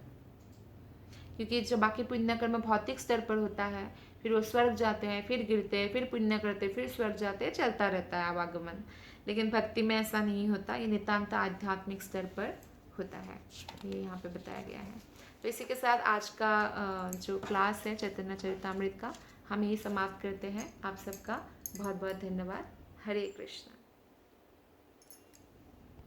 क्योंकि जो बाकी पुण्य कर्म भौतिक स्तर पर होता है, फिर वो स्वर्ग जाते हैं, फिर गिरते हैं, फिर पुण्य करते, फिर स्वर्ग जाते हैं, चलता रहता है आवागमन। लेकिन भक्ति में ऐसा नहीं होता, ये नितांत आध्यात्मिक स्तर पर होता है, ये यहाँ पे बताया गया है। तो इसी के साथ आज का जो क्लास है चैतन्य चरितामृत का हम यही समाप्त करते हैं। आप सबका बहुत बहुत धन्यवाद। हरे कृष्ण।